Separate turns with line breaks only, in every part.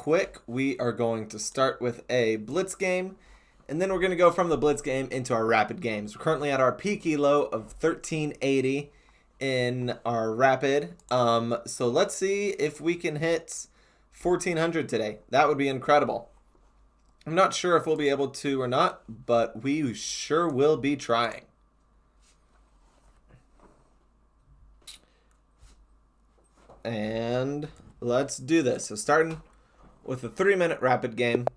quick. We are going to start with a blitz game, and then we're going to go from the blitz game into our rapid games. We're currently at our peak elo of 1380 in our rapid. So let's see if we can hit 1400 today. That would be incredible. I'm not sure if we'll be able to or not, but we sure will be trying. And let's do this. So starting with a 3-minute rapid game.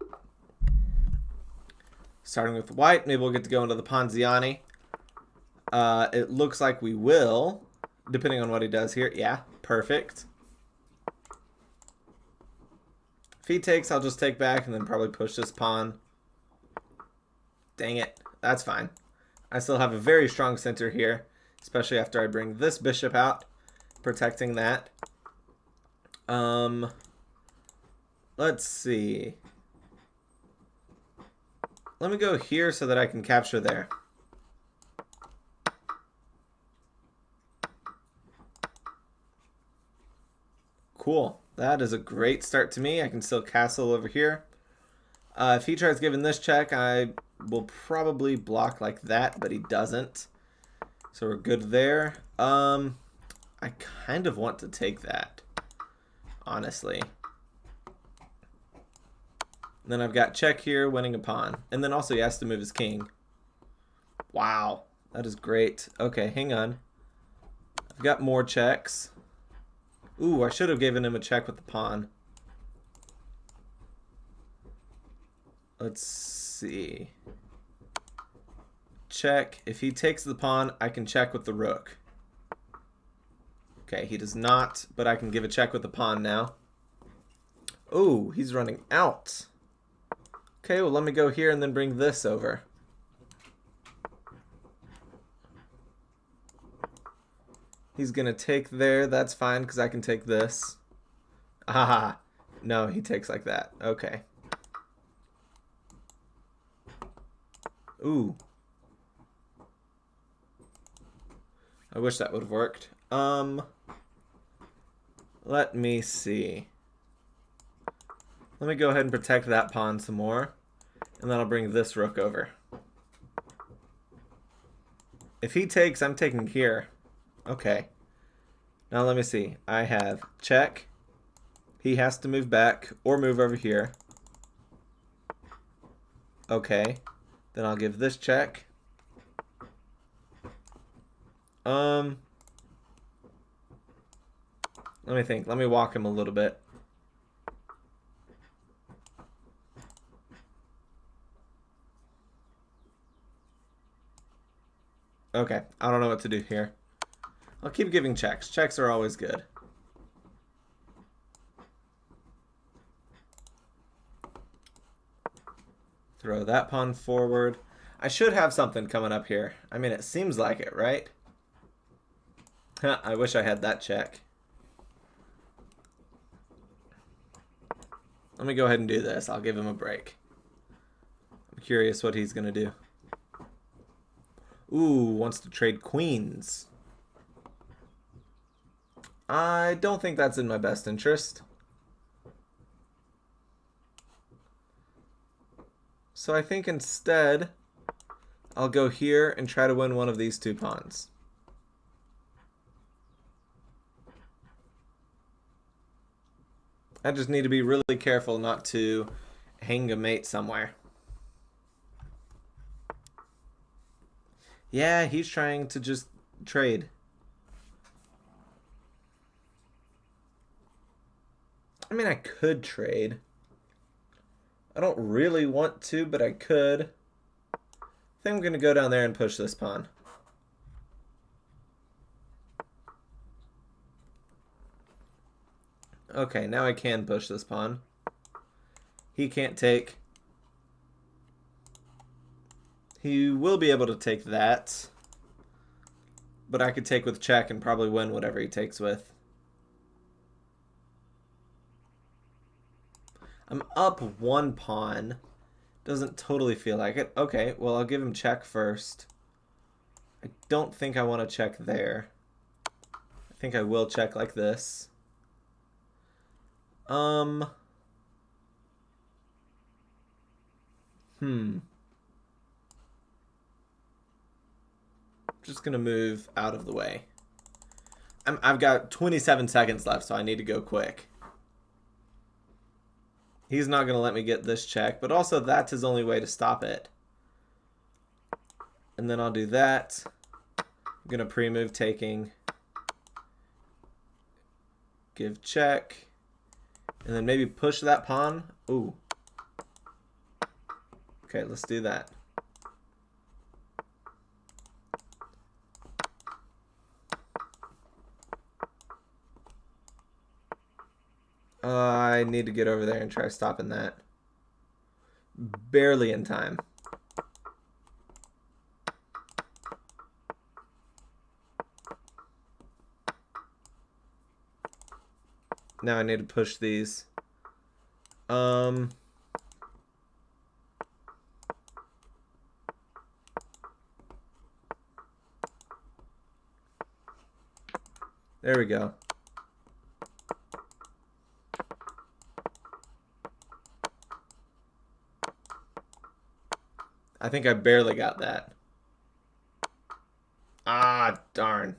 Starting with white, maybe we'll get to go into the Ponziani. It looks like we will, depending on what he does here. Yeah, perfect. If he takes, I'll just take back and then probably push this pawn. Dang it. That's fine. I still have a very strong center here, especially after I bring this bishop out, protecting that. Let's see. Let me go here so that I can capture there. Cool. That is a great start to me. I can still castle over here. If he tries giving this check, I will probably block like that, but he doesn't. So we're good there. I kind of want to take that, honestly. And then I've got check here, winning a pawn. And then also he has to move his king. Wow, that is great. Okay, hang on. I've got more checks. Ooh, I should have given him a check with the pawn. Let's see. Check. If he takes the pawn, I can check with the rook. Okay, he does not, but I can give a check with the pawn now. Ooh, he's running out. Okay, well, let me go here and then bring this over. He's going to take there. That's fine because I can take this. Ah, no, he takes like that. Okay. Ooh. I wish that would have worked. Let me see. Let me go ahead and protect that pawn some more. And then I'll bring this rook over. If he takes, I'm taking here. Okay. Now let me see. I have check. He has to move back or move over here. Okay. Then I'll give this check. Let me think. Let me walk him a little bit. Okay, I don't know what to do here. I'll keep giving checks. Checks are always good. Throw that pawn forward. I should have something coming up here. I mean, it seems like it, right? I wish I had that check. Let me go ahead and do this. I'll give him a break. I'm curious what he's going to do. Ooh, wants to trade queens. I don't think that's in my best interest. So I think instead, I'll go here and try to win one of these two pawns. I just need to be really careful not to hang a mate somewhere. Yeah, he's trying to just trade. I mean, I could trade. I don't really want to, but I could. I think I'm going to go down there and push this pawn. Okay, now I can push this pawn. He can't take. He will be able to take that. But I could take with check and probably win whatever he takes with. I'm up one pawn. Doesn't totally feel like it. Okay, well, I'll give him check first. I don't think I want to check there. I think I will check like this. Just gonna move out of the way. I've got 27 seconds left, so I need to go quick. He's not gonna let me get this check, but also that's his only way to stop it. And then I'll do that. I'm gonna pre-move taking. Give check. And then maybe push that pawn. Ooh. Okay, let's do that. I need to get over there and try stopping that. Barely in time. Now I need to push these. There we go. I think I barely got that. Ah, darn.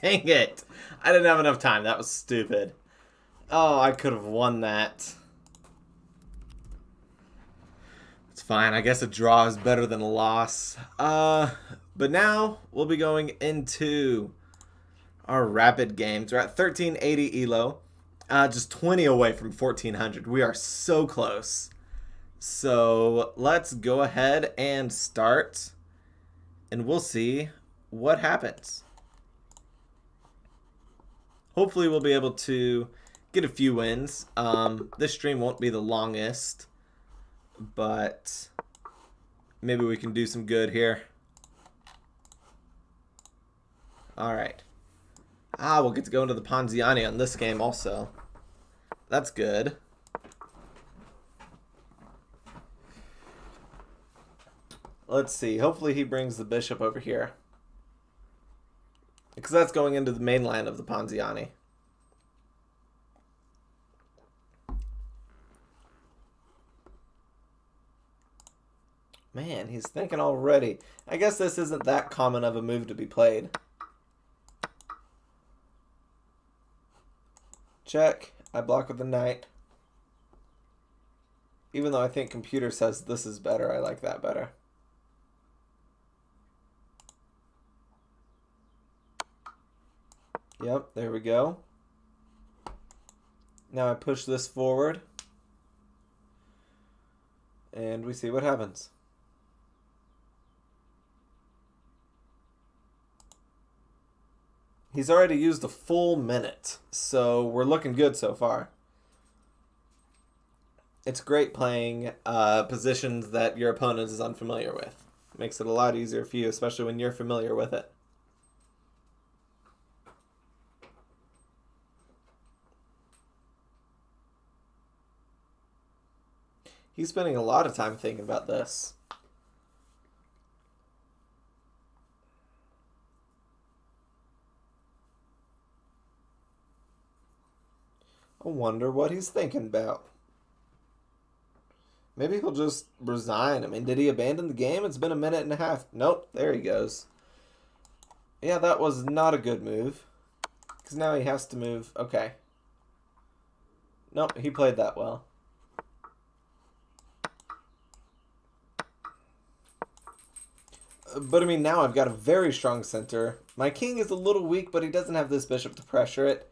Dang it. I didn't have enough time. That was stupid. Oh, I could have won that. It's fine. I guess a draw is better than a loss. But now we'll be going into our rapid games. We're at 1380 elo. Just 20 away from 1400. We are so close. So let's go ahead and start. And we'll see what happens. Hopefully we'll be able to get a few wins. This stream won't be the longest, but maybe we can do some good here. All right. We'll get to go into the Ponziani on this game also. That's good. Let's see. Hopefully he brings the bishop over here, because that's going into the main line of the Ponziani. Man, he's thinking already. I guess this isn't that common of a move to be played. Check. I block with the knight. Even though I think computer says this is better, I like that better. Yep, there we go. Now I push this forward. And we see what happens. He's already used a full minute, so we're looking good so far. It's great playing positions that your opponent is unfamiliar with. It makes it a lot easier for you, especially when you're familiar with it. He's spending a lot of time thinking about this. I wonder what he's thinking about. Maybe he'll just resign. I mean, did he abandon the game? It's been a minute and a half. Nope, there he goes. Yeah, that was not a good move. Because now he has to move. Okay. Nope, he played that well. But I mean, now I've got a very strong center. My king is a little weak, but he doesn't have this bishop to pressure it.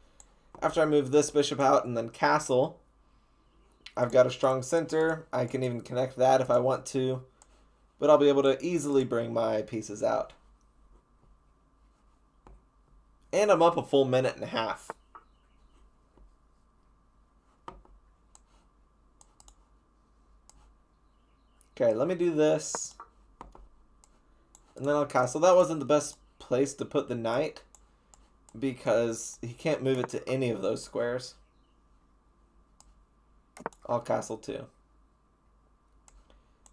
After I move this bishop out and then castle, I've got a strong center. I can even connect that if I want to. But I'll be able to easily bring my pieces out. And I'm up a full minute and a half. Okay, let me do this. And then I'll castle. That wasn't the best place to put the knight. because he can't move it to any of those squares. I'll castle 2.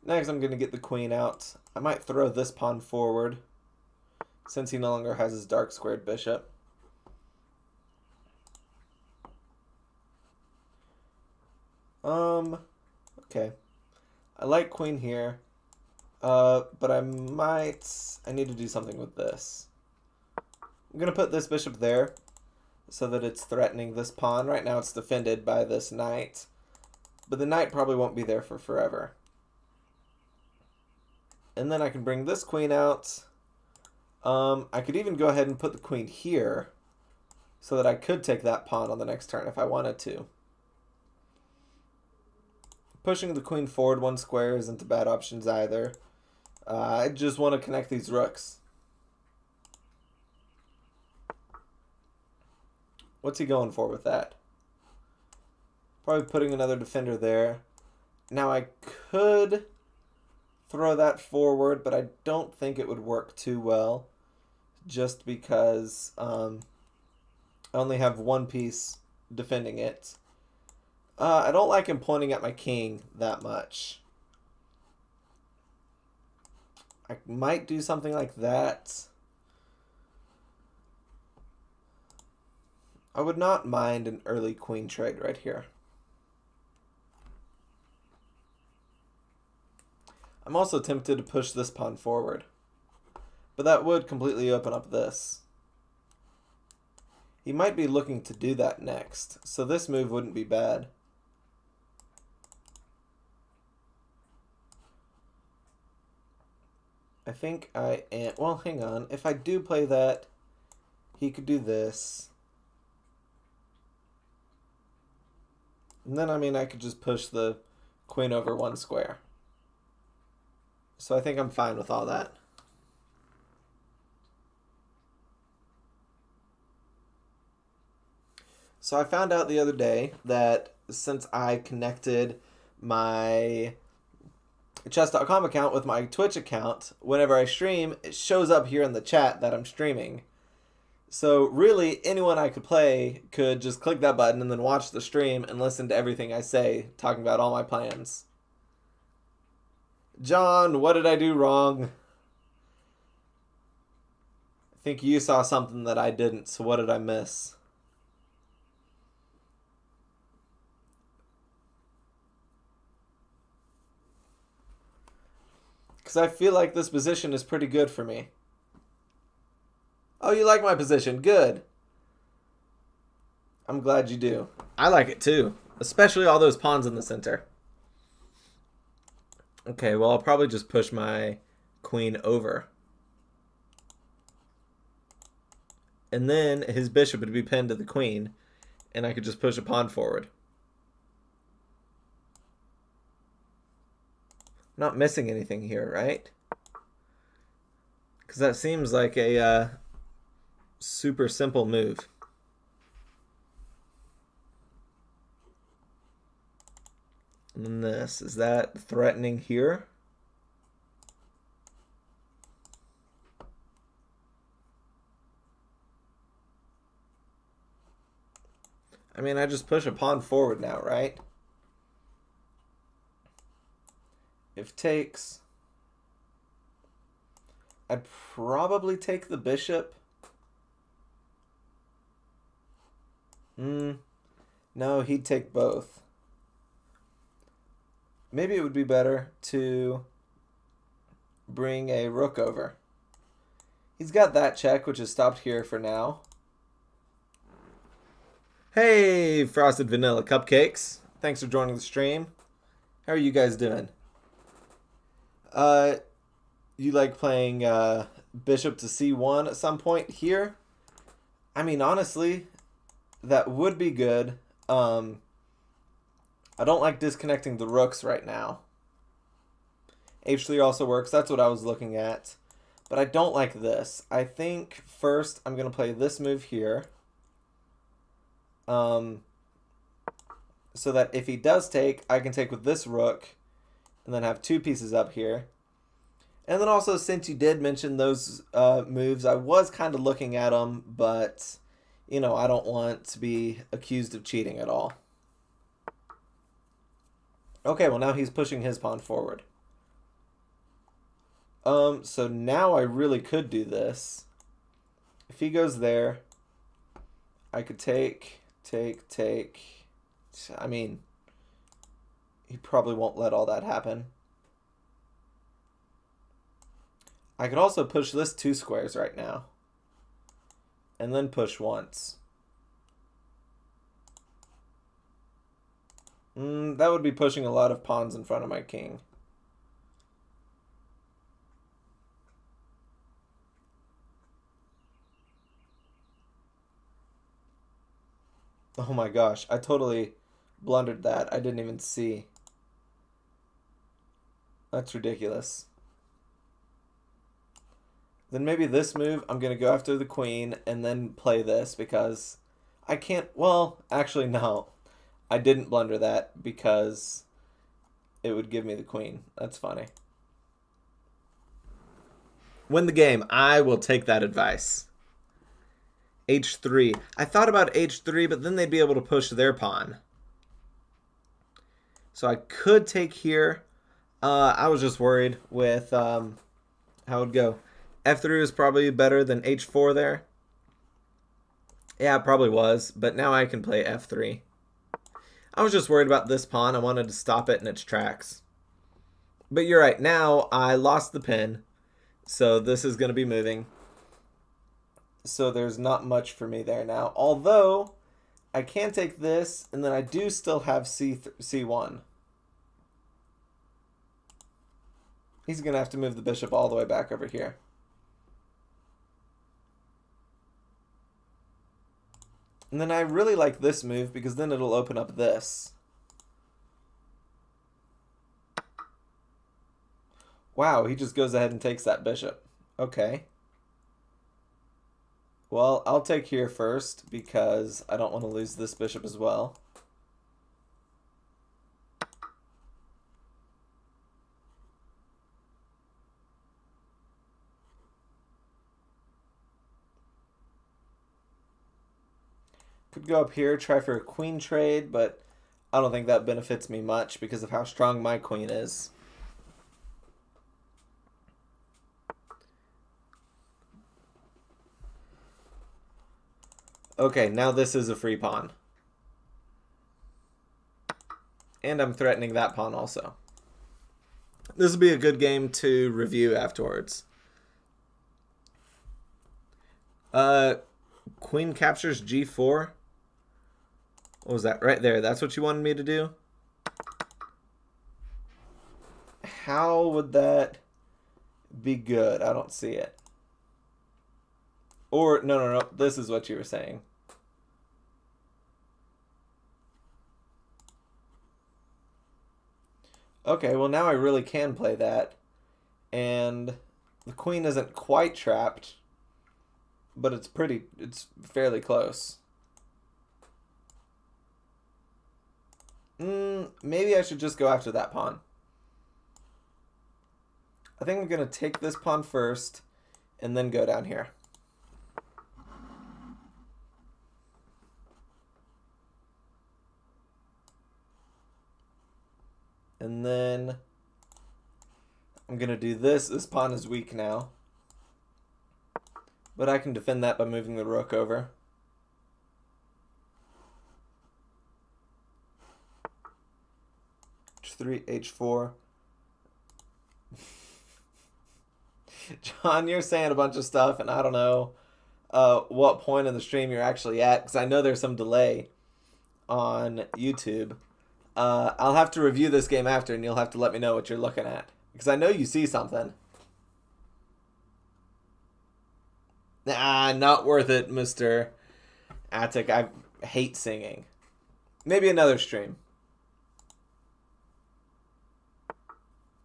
Next, I'm going to get the queen out. I might throw this pawn forward since he no longer has his dark squared bishop. Okay. I like queen here, but I need to do something with this. I'm going to put this bishop there so that it's threatening this pawn. Right now it's defended by this knight, but the knight probably won't be there for forever. And then I can bring this queen out. I could even go ahead and put the queen here so that I could take that pawn on the next turn if I wanted to. Pushing the queen forward 1 square isn't a bad option either. I just want to connect these rooks. What's he going for with that? Probably putting another defender there. Now I could throw that forward, but I don't think it would work too well just because I only have 1 piece defending it. I don't like him pointing at my king that much. I might do something like that. I would not mind an early queen trade right here. I'm also tempted to push this pawn forward, but that would completely open up this. He might be looking to do that next, so this move wouldn't be bad. I think I am, well, hang on. If I do play that, he could do this. And then, I could just push the queen over 1 square. So I think I'm fine with all that. So I found out the other day that since I connected my chess.com account with my Twitch account, whenever I stream, it shows up here in the chat that I'm streaming. So really, anyone I could play could just click that button and then watch the stream and listen to everything I say, talking about all my plans. John, what did I do wrong? I think you saw something that I didn't, so what did I miss? Because I feel like this position is pretty good for me. Oh, you like my position. Good. I'm glad you do. I like it too. Especially all those pawns in the center. Okay, well, I'll probably just push my queen over. And then his bishop would be pinned to the queen. And I could just push a pawn forward. I'm not missing anything here, right? Because that seems like a super simple move. And then this, is that threatening here? I mean, I just push a pawn forward now, right? If takes, I'd probably take the bishop. No, he'd take both. Maybe it would be better to bring a rook over. He's got that check, which is stopped here for now. Hey, Frosted Vanilla Cupcakes. Thanks for joining the stream. How are you guys doing? You like playing bishop to c1 at some point here? I mean, honestly, that would be good. I don't like disconnecting the rooks right now. h3 also works. That's what I was looking at. But I don't like this. I think first I'm going to play this move here. So that if he does take, I can take with this rook and then have 2 pieces up here. And then also, since you did mention those moves, I was kind of looking at them, but you know, I don't want to be accused of cheating at all. Okay, well now he's pushing his pawn forward. So now I really could do this. If he goes there, I could take. I mean, he probably won't let all that happen. I could also push this 2 squares right now. And then push once. That would be pushing a lot of pawns in front of my king. Oh my gosh, I totally blundered that. I didn't even see. That's ridiculous. Then maybe this move, I'm going to go after the queen and then play this because I can't... Well, actually, no. I didn't blunder that because it would give me the queen. That's funny. Win the game. I will take that advice. H3. I thought about H3, but then they'd be able to push their pawn. So I could take here. I was just worried with how it would go. F3 was probably better than H4 there. Yeah, it probably was, but now I can play F3. I was just worried about this pawn. I wanted to stop it in its tracks. But you're right. Now I lost the pin, so this is going to be moving. So there's not much for me there now. Although, I can take this, and then I do still have C1. He's going to have to move the bishop all the way back over here. And then I really like this move because then it'll open up this. Wow, he just goes ahead and takes that bishop. Okay. Well, I'll take here first because I don't want to lose this bishop as well. Could go up here, try for a queen trade, but I don't think that benefits me much because of how strong my queen is. Okay, now this is a free pawn. And I'm threatening that pawn also. This will be a good game to review afterwards. Queen captures G4. What was that? Right there. That's what you wanted me to do? How would that be good? I don't see it. Or, no. This is what you were saying. Okay, well now I really can play that. And the queen isn't quite trapped, but it's fairly close. Maybe I should just go after that pawn. I think I'm going to take this pawn first and then go down here. And then I'm going to do this. This pawn is weak now. But I can defend that by moving the rook over. H3, H4. John, you're saying a bunch of stuff, and I don't know what point in the stream you're actually at, because I know there's some delay on YouTube. I'll have to review this game after, and you'll have to let me know what you're looking at, because I know you see something. Nah, not worth it, Mr. Attic. I hate singing. Maybe another stream.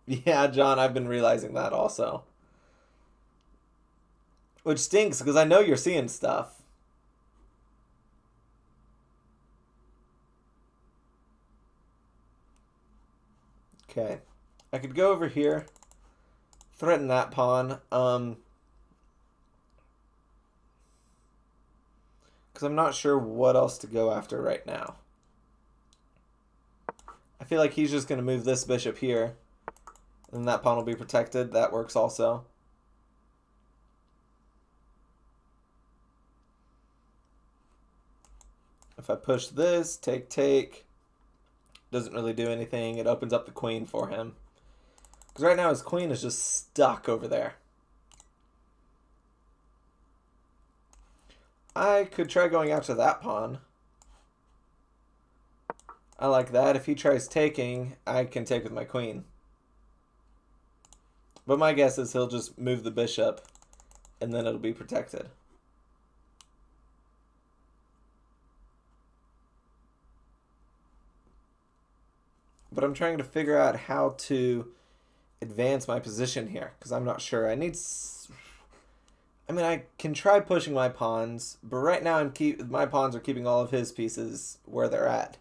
Yeah, John, I've been realizing that also. Which stinks, because I know you're seeing stuff. Okay. I could go over here. Threaten that pawn. because I'm not sure what else to go after right now. I feel like he's just going to move this bishop here, and that pawn will be protected. That works also. If I push this, take, doesn't really do anything. It opens up the queen for him. Because right now his queen is just stuck over there. I could try going after that pawn. I like that. If he tries taking, I can take with my queen. But my guess is he'll just move the bishop, and then it'll be protected. But I'm trying to figure out how to advance my position here, because I'm not sure. I can try pushing my pawns, but right now my pawns are keeping all of his pieces where they're at.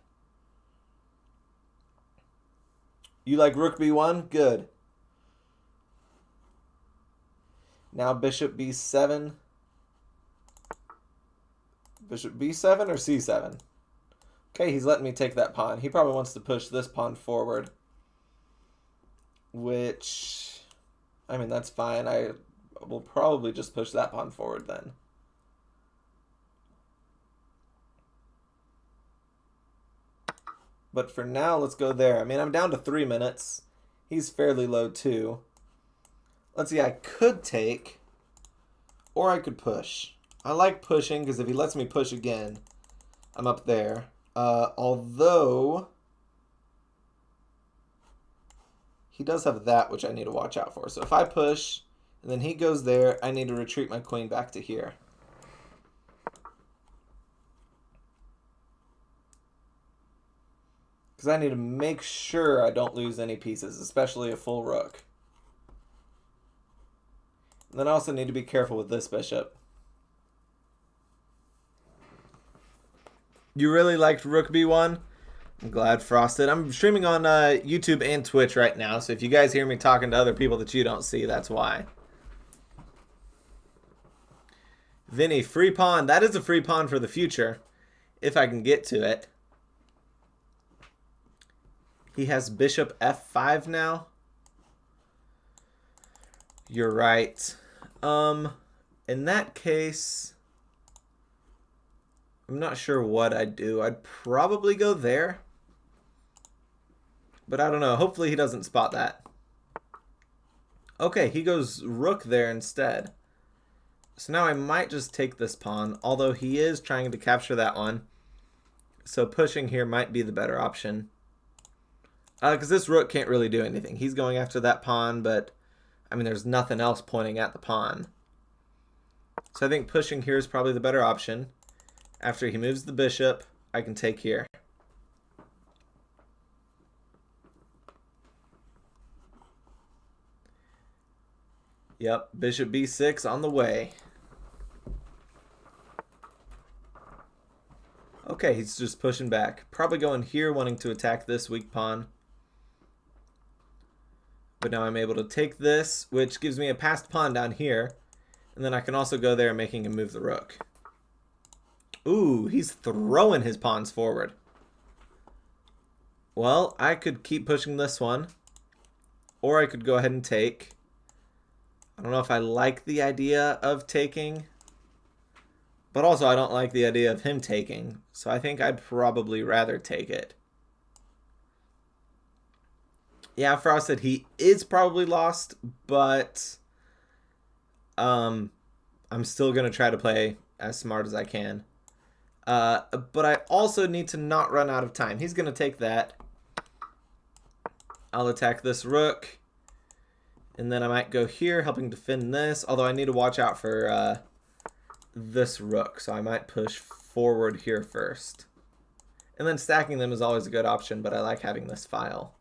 You like rook b1? Good. Now bishop b7. Bishop b7 or c7? Okay, he's letting me take that pawn. He probably wants to push this pawn forward. Which, I mean, that's fine. I will probably just push that pawn forward then. But for now, let's go there. I mean, I'm down to 3 minutes. He's fairly low too. Let's see, I could take, or I could push. I like pushing because if he lets me push again, I'm up there. Although he does have that, which I need to watch out for. So if I push and then he goes there, I need to retreat my queen back to here. Because I need to make sure I don't lose any pieces, especially a full rook. And then I also need to be careful with this bishop. You really liked rook b1? I'm glad, Frosted. I'm streaming on YouTube and Twitch right now, so if you guys hear me talking to other people that you don't see, that's why. Vinny, free pawn. That is a free pawn for the future, if I can get to it. He has bishop f5 now. You're right. In that case, I'm not sure what I'd do. I'd probably go there. But I don't know. Hopefully he doesn't spot that. Okay, he goes rook there instead. So now I might just take this pawn, although he is trying to capture that one. So pushing here might be the better option. Because this rook can't really do anything. He's going after that pawn, but I mean, there's nothing else pointing at the pawn. So I think pushing here is probably the better option. After he moves the bishop, I can take here. Yep, bishop b6 on the way. Okay, he's just pushing back. Probably going here, wanting to attack this weak pawn. But now I'm able to take this, which gives me a passed pawn down here. And then I can also go there, making him move the rook. Ooh, he's throwing his pawns forward. Well, I could keep pushing this one. Or I could go ahead and take. I don't know if I like the idea of taking. But also I don't like the idea of him taking. So I think I'd probably rather take it. Yeah, Frost said he is probably lost, but I'm still going to try to play as smart as I can. But I also need to not run out of time. He's going to take that. I'll attack this rook. And then I might go here, helping defend this. Although I need to watch out for this rook. So I might push forward here first. And then stacking them is always a good option, but I like having this file.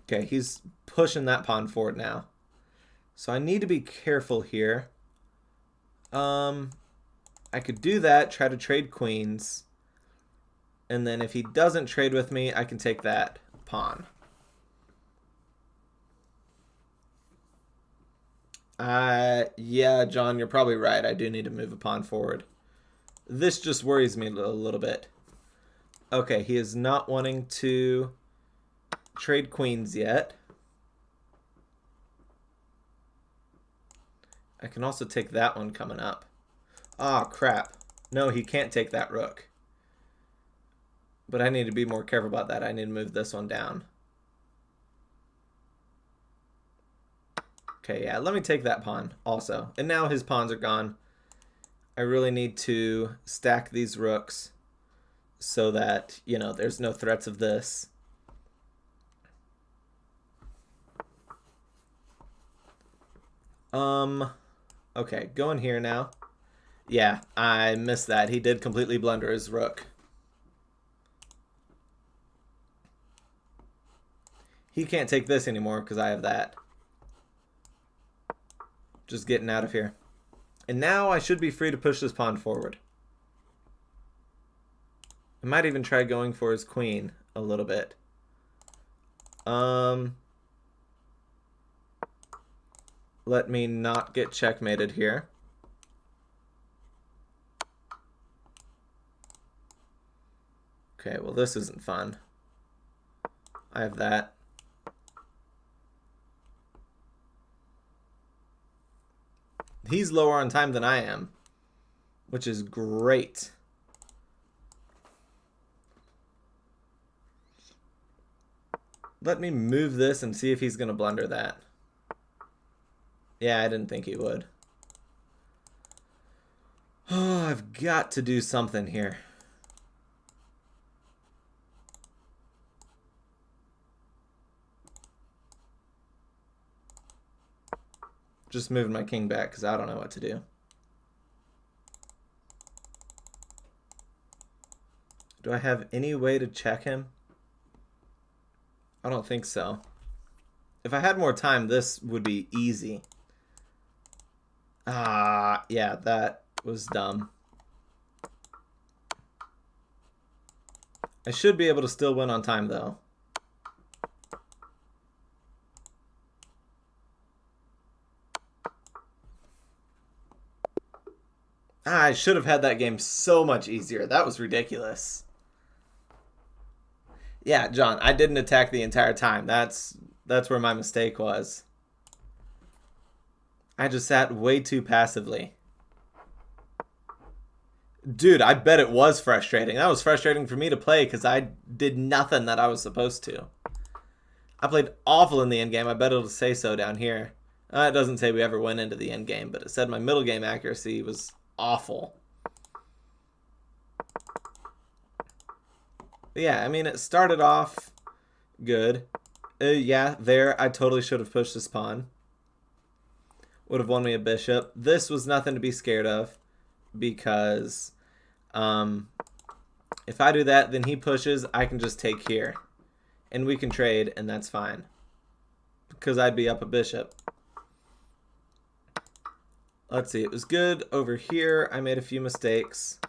Okay, he's pushing that pawn forward now. So I need to be careful here. I could do that, try to trade queens. And then if he doesn't trade with me, I can take that pawn. Yeah, John, you're probably right. I do need to move a pawn forward. This just worries me a little bit. Okay, he is not wanting to trade queens yet. I can also take that one coming up. Ah, crap. No, he can't take that rook. But I need to be more careful about that. I need to move this one down. Okay, yeah, let me take that pawn also. And now his pawns are gone. I really need to stack these rooks so that, you know, there's no threats of this. Okay, going here now. Yeah, I missed that. He did completely blunder his rook. He can't take this anymore because I have that. Just getting out of here. And now I should be free to push this pawn forward. I might even try going for his queen a little bit. Let me not get checkmated here. Okay, well this isn't fun. I have that. He's lower on time than I am, which is great. Let me move this and see if he's going to blunder that. Yeah, I didn't think he would. Oh, I've got to do something here. Just moving my king back because I don't know what to do. Do I have any way to check him? I don't think so. If I had more time, this would be easy. Ah, yeah, that was dumb. I should be able to still win on time, though. Ah, I should have had that game so much easier. That was ridiculous. Yeah, John, I didn't attack the entire time. That's where my mistake was. I just sat way too passively. Dude, I bet it was frustrating. That was frustrating for me to play because I did nothing that I was supposed to. I played awful in the end game. I bet it'll say so down here. It doesn't say we ever went into the end game, but it said my middle game accuracy was awful. But yeah, I mean, it started off good. Yeah, there, I totally should have pushed this pawn. Would have won me a bishop. This was nothing to be scared of because if I do that, then he pushes, I can just take here. And we can trade, and that's fine. Because I'd be up a bishop. Let's see, it was good over here. I made a few mistakes.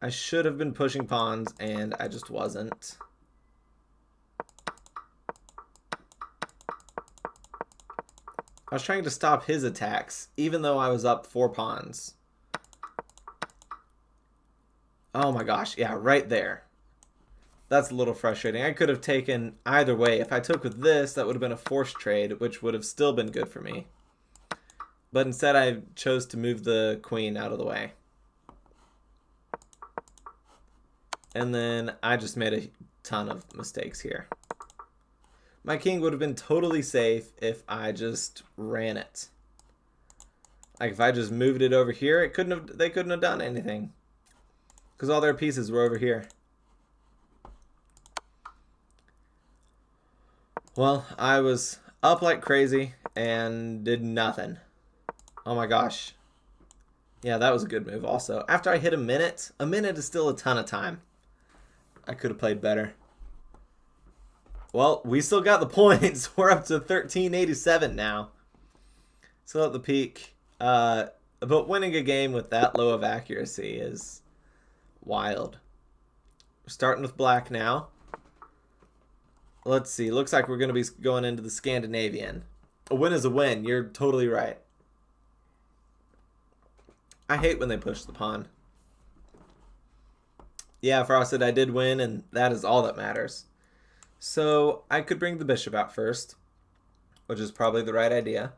I should have been pushing pawns, and I just wasn't. I was trying to stop his attacks, even though I was up 4 pawns. Oh my gosh, yeah, right there. That's a little frustrating. I could have taken either way. If I took with this, that would have been a forced trade, which would have still been good for me. But instead, I chose to move the queen out of the way. And then I just made a ton of mistakes here. My king would have been totally safe if I just ran it. Like if I just moved it over here, they couldn't have done anything. Because all their pieces were over here. Well, I was up like crazy and did nothing. Oh my gosh. Yeah, that was a good move also. After I hit a minute is still a ton of time. I could have played better. Well, we still got the points. We're up to 1387 now. Still at the peak. But winning a game with that low of accuracy is wild. We're starting with black now. Let's see. Looks like we're going to be going into the Scandinavian. A win is a win. You're totally right. I hate when they push the pawn. Yeah, Frosted, I did win, and that is all that matters. So I could bring the bishop out first, which is probably the right idea.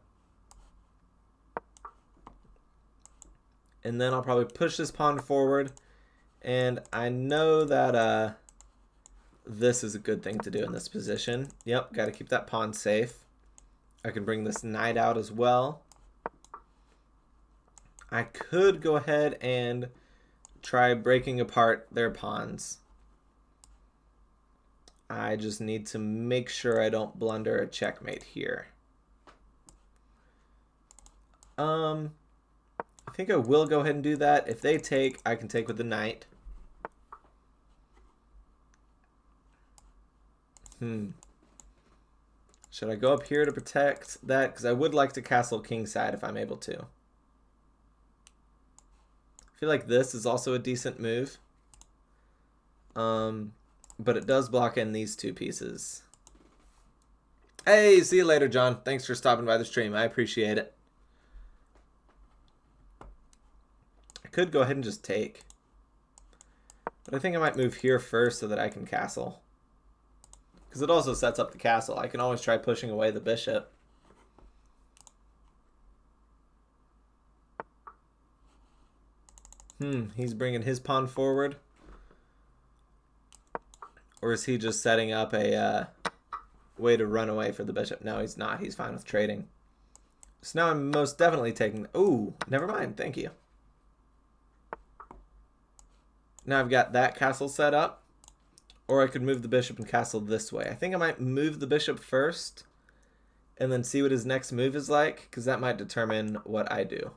And then I'll probably push this pawn forward. And I know that this is a good thing to do in this position. Yep, got to keep that pawn safe. I can bring this knight out as well. I could go ahead and try breaking apart their pawns. I just need to make sure I don't blunder a checkmate here. I think I will go ahead and do that. If they take, I can take with the knight. Should I go up here to protect that? Because I would like to castle kingside if I'm able to. I feel like this is also a decent move. But it does block in these two pieces. Hey, see you later, John. Thanks for stopping by the stream. I appreciate it. I could go ahead and just take. But I think I might move here first so that I can castle. Because it also sets up the castle. I can always try pushing away the bishop. He's bringing his pawn forward. Or is he just setting up a way to run away for the bishop? No, he's not. He's fine with trading. So now I'm most definitely taking... Ooh, never mind. Thank you. Now I've got that castle set up. Or I could move the bishop and castle this way. I think I might move the bishop first. And then see what his next move is like. Because that might determine what I do.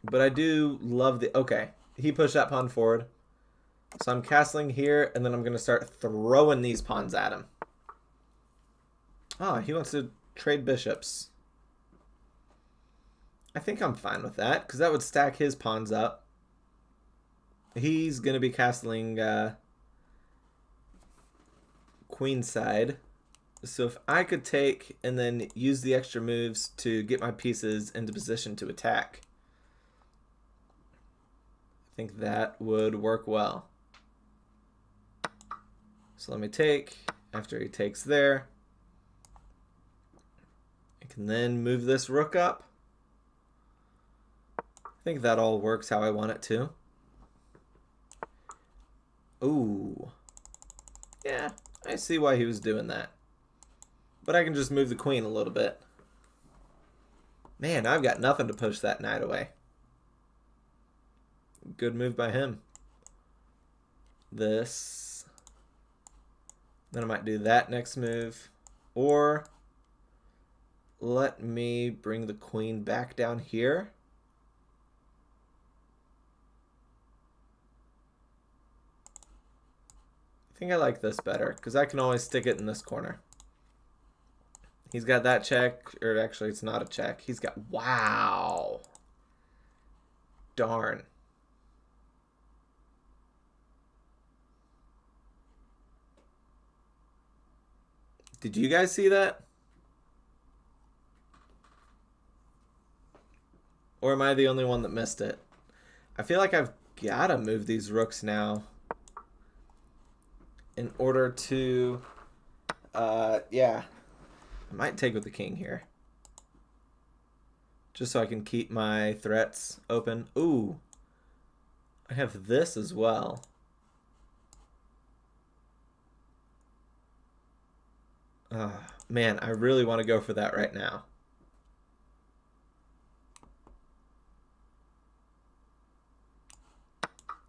But I do love the... Okay, he pushed that pawn forward. So I'm castling here, and then I'm going to start throwing these pawns at him. Oh, he wants to trade bishops. I think I'm fine with that, because that would stack his pawns up. He's going to be castling queenside. So if I could take and then use the extra moves to get my pieces into position to attack, I think that would work well. So let me take. After he takes there, I can then move this rook up. I think that all works how I want it to. Ooh. Yeah, I see why he was doing that. But I can just move the queen a little bit. Man, I've got nothing to push that knight away. Good move by him. This. Then I might do that next move. Or let me bring the queen back down here. I think I like this better because I can always stick it in this corner. He's got that check, or actually it's not a check. He's got, wow. Darn. Did you guys see that? Or am I the only one that missed it? I feel like I've got to move these rooks now in order to, yeah. I might take with the king here. Just so I can keep my threats open. Ooh. I have this as well. Man, I really want to go for that right now.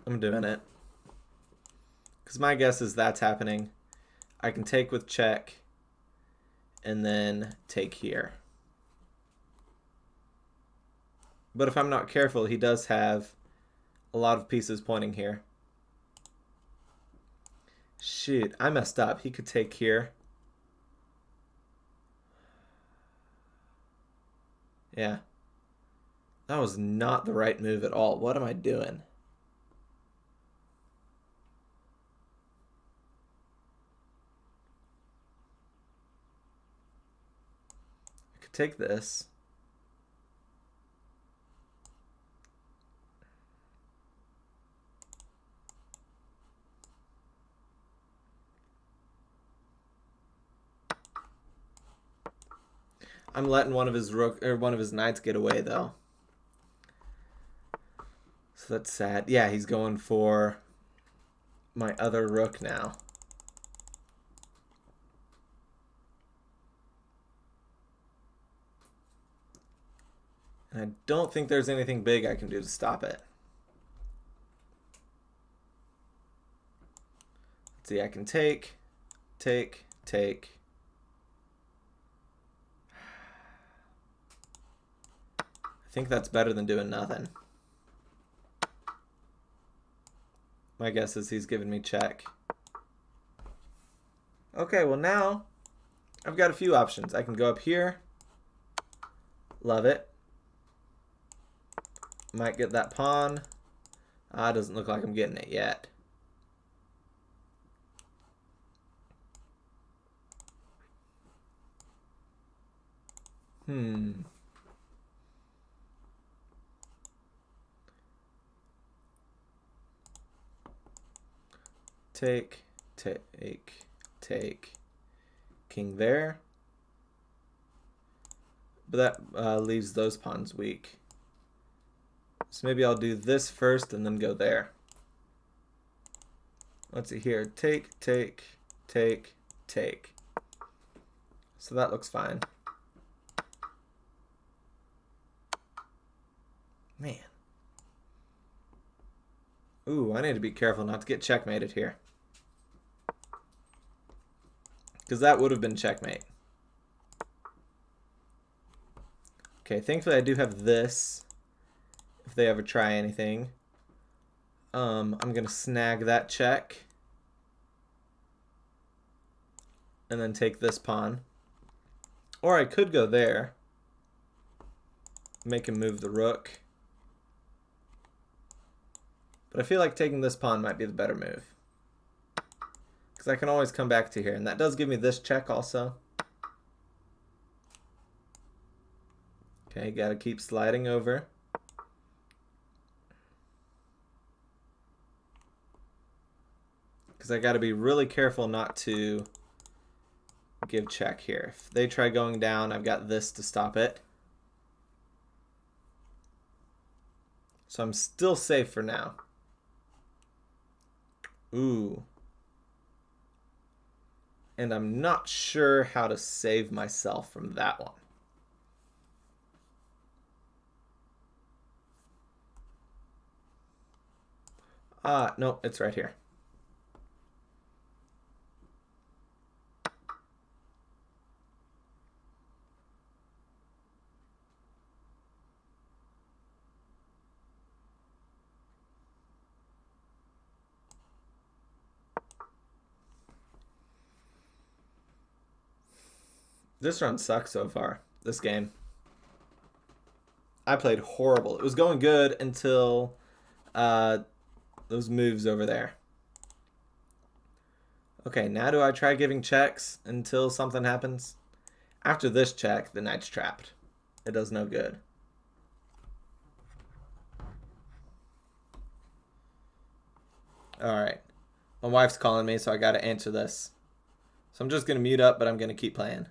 I'm doing it. Because my guess is that's happening. I can take with check. And then take here. But if I'm not careful, he does have a lot of pieces pointing here. Shoot, I messed up. He could take here. Yeah. That was not the right move at all. What am I doing? could take this. I'm letting one of his knights get away though. So that's sad. Yeah, he's going for my other rook now. And I don't think there's anything big I can do to stop it. Let's see, I can take. I think that's better than doing nothing. My guess is he's giving me check. Okay, well now I've got a few options. I can go up here. Love it. Might get that pawn. Doesn't look like I'm getting it yet. Take. King there. But that leaves those pawns weak. So maybe I'll do this first and then go there. Let's see here. Take. So that looks fine. Man. Ooh, I need to be careful not to get checkmated here. Because that would have been checkmate. Okay, thankfully I do have this. If they ever try anything. I'm going to snag that check. And then take this pawn. Or I could go there. Make him move the rook. But I feel like taking this pawn might be the better move. Because I can always come back to here. And that does give me this check also. Okay, gotta keep sliding over. Because I gotta be really careful not to give check here. If they try going down, I've got this to stop it. So I'm still safe for now. Ooh. And I'm not sure how to save myself from that one. No, it's right here. This run sucks so far, this game. I played horrible. It was going good until those moves over there. Okay, now do I try giving checks until something happens? After this check, the knight's trapped. It does no good. Alright. My wife's calling me, so I gotta answer this. So I'm just gonna mute up, but I'm gonna keep playing.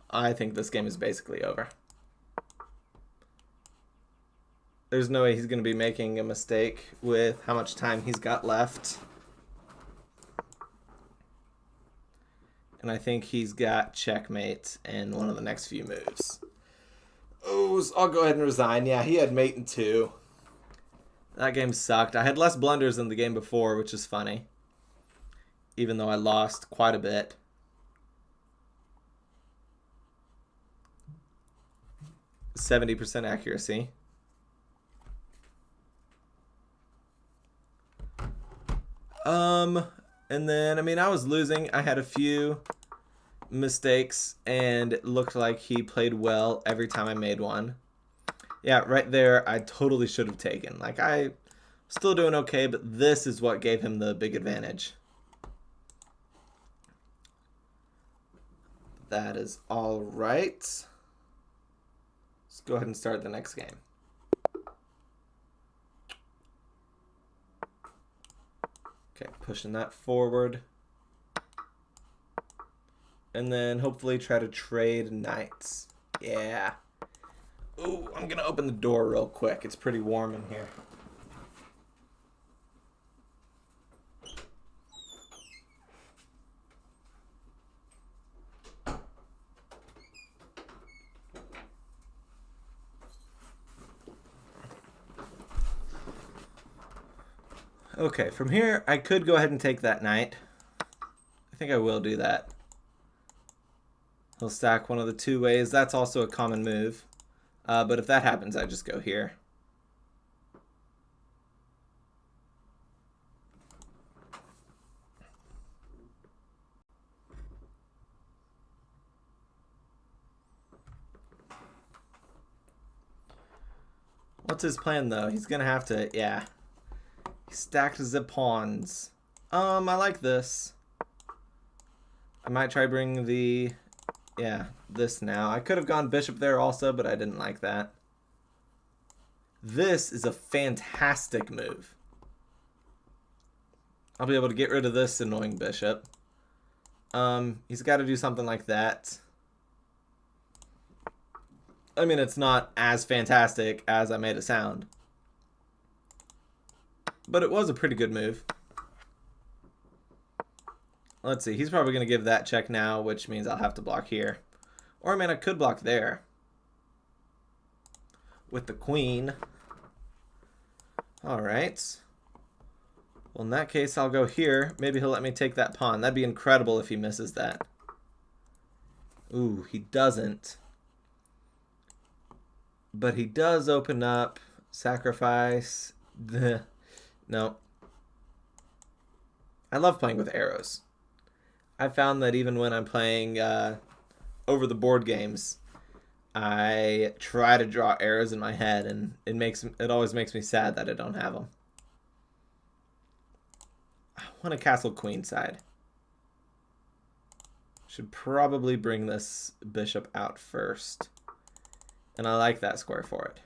I think this game is basically over. There's no way he's going to be making a mistake with how much time he's got left. And I think he's got checkmate in one of the next few moves. Oh, so I'll go ahead and resign. Yeah, he had mate in 2. That game sucked. I had less blunders than the game before, which is funny. Even though I lost quite a bit. %70 accuracy. And then, I mean, I was losing. I had a few mistakes, and it looked like he played well every time I made one. Yeah, right there, I totally should have taken. Like, I still doing okay, but this is what gave him the big advantage. That is all right. Let's go ahead and start the next game. Okay, pushing that forward. And then hopefully try to trade knights. Yeah. Ooh, I'm going to open the door real quick. It's pretty warm in here. Okay, from here, I could go ahead and take that knight. I think I will do that. He'll stack one of the 2 ways. That's also a common move. But if that happens, I just go here. What's his plan, though? He's going to have to, yeah. He stacked the pawns. I like this. I might try bringing the, yeah, this now. I could have gone bishop there also, but I didn't like that. This is a fantastic move. I'll be able to get rid of this annoying bishop. He's got to do something like that. I mean, it's not as fantastic as I made it sound. But it was a pretty good move. Let's see. He's probably going to give that check now, which means I'll have to block here. Or, I mean, I could block there. With the queen. Alright. Well, in that case, I'll go here. Maybe he'll let me take that pawn. That'd be incredible if he misses that. Ooh, he doesn't. But he does open up. Sacrifice. No. I love playing with arrows. I found that even when I'm playing over the board games, I try to draw arrows in my head, and it always makes me sad that I don't have them. I want a castle queenside. Should probably bring this bishop out first. And I like that square for it.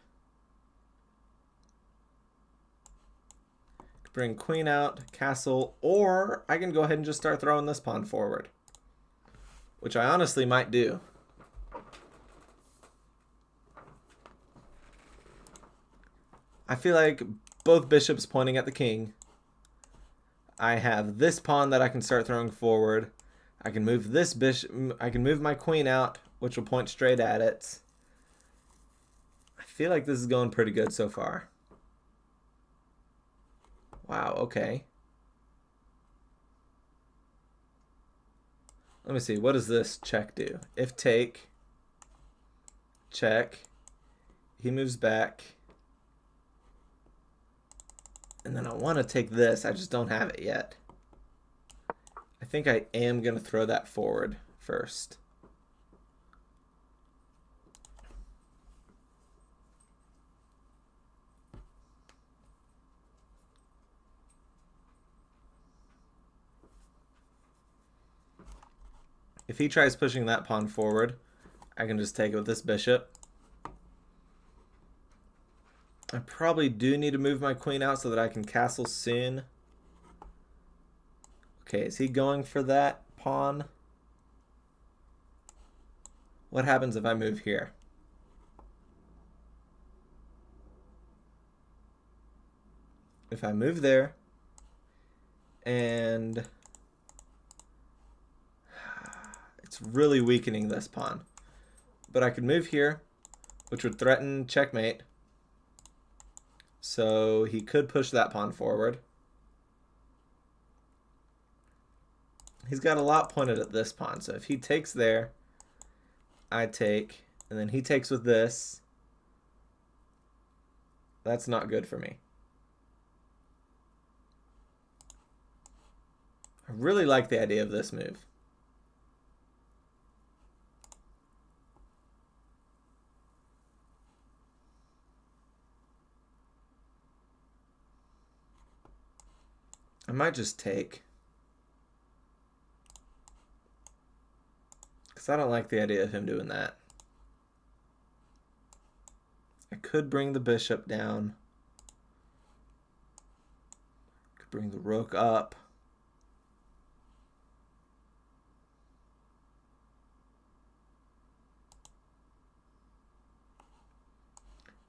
Bring queen out, castle, or I can go ahead and just start throwing this pawn forward. Which I honestly might do. I feel like both bishops pointing at the king. I have this pawn that I can start throwing forward. I can move this bishop. I can move my queen out, which will point straight at it. I feel like this is going pretty good so far. Wow, okay. Let me see. What does this check do? If take, check. He moves back. And then I want to take this. I just don't have it yet. I think I am going to throw that forward first. If he tries pushing that pawn forward, I can just take it with this bishop. I probably do need to move my queen out so that I can castle soon. Okay, is he going for that pawn? What happens if I move here? If I move there, and it's really weakening this pawn. But I could move here, which would threaten checkmate. So he could push that pawn forward. He's got a lot pointed at this pawn. So if he takes there, I take, and then he takes with this. That's not good for me. I really like the idea of this move. I might just take. Because I don't like the idea of him doing that. I could bring the bishop down. Could bring the rook up.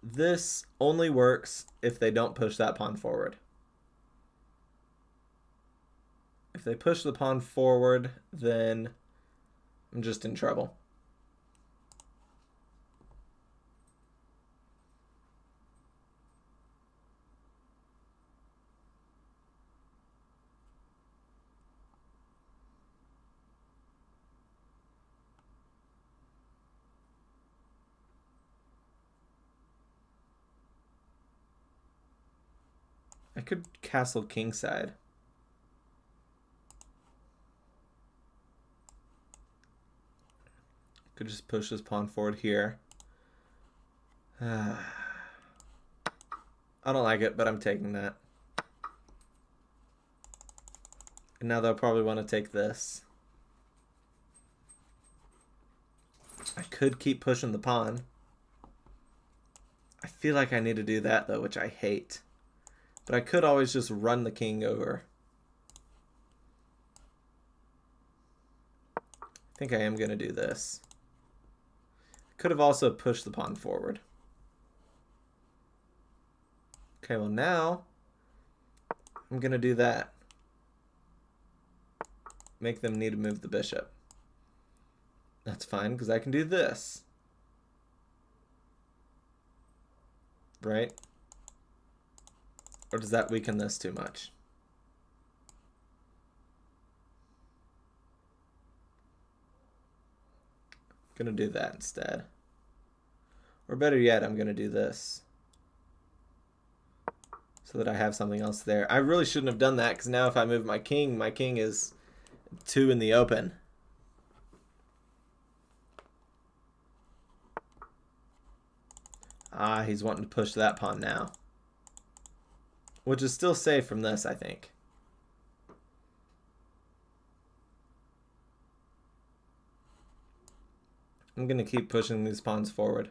This only works if they don't push that pawn forward. If they push the pawn forward, then I'm just in trouble. I could castle kingside. Could just push this pawn forward here. I don't like it, but I'm taking that. And now they'll probably want to take this. I could keep pushing the pawn. I feel like I need to do that though, which I hate. But I could always just run the king over. I think I am going to do this. Could have also pushed the pawn forward. Okay, well now I'm going to do that. Make them need to move the bishop. That's fine because I can do this. Right? Or does that weaken this too much? I'm going to do that instead. Or better yet, I'm going to do this. So that I have something else there. I really shouldn't have done that because now if I move my king is 2 in the open. Ah, he's wanting to push that pawn now. Which is still safe from this, I think. I'm going to keep pushing these pawns forward.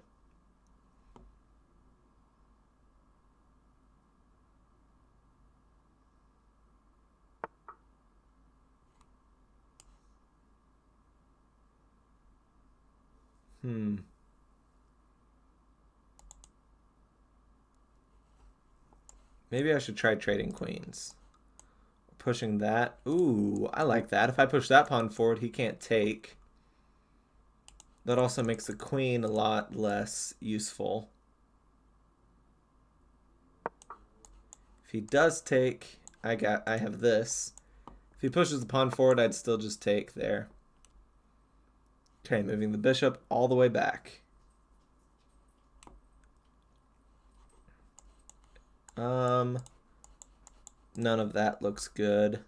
Maybe I should try trading queens. Pushing that. Ooh, I like that. If I push that pawn forward, he can't take. That also makes the queen a lot less useful. If he does take, I have this. If he pushes the pawn forward, I'd still just take there. Okay, moving the bishop all the way back. None of that looks good.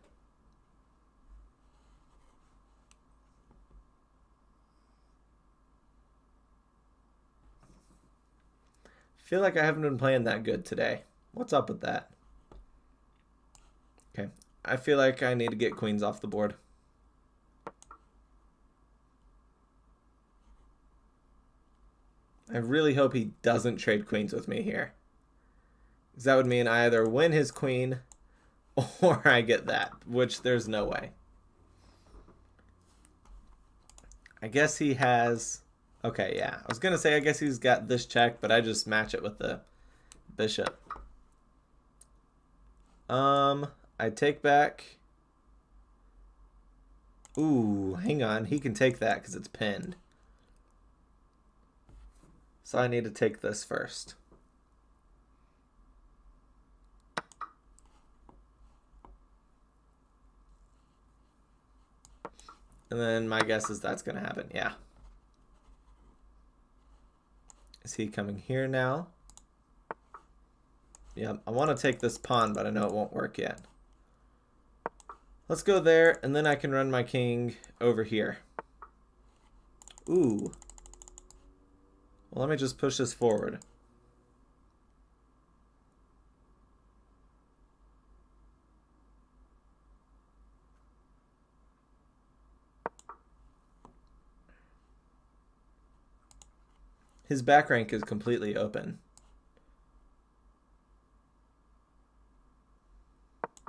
Feel like I haven't been playing that good today. What's up with that? Okay, I feel like I need to get queens off the board. I really hope he doesn't trade queens with me here. Because that would mean I either win his queen or I get that, which there's no way. I guess he has Okay, yeah. I was going to say, I guess he's got this check, but I just match it with the bishop. I take back. Ooh, hang on. He can take that because it's pinned. So I need to take this first. And then my guess is that's going to happen. Yeah. Is he coming here now? Yeah, I want to take this pawn, but I know it won't work yet. Let's go there, and then I can run my king over here. Ooh. Well, let me just push this forward. His back rank is completely open.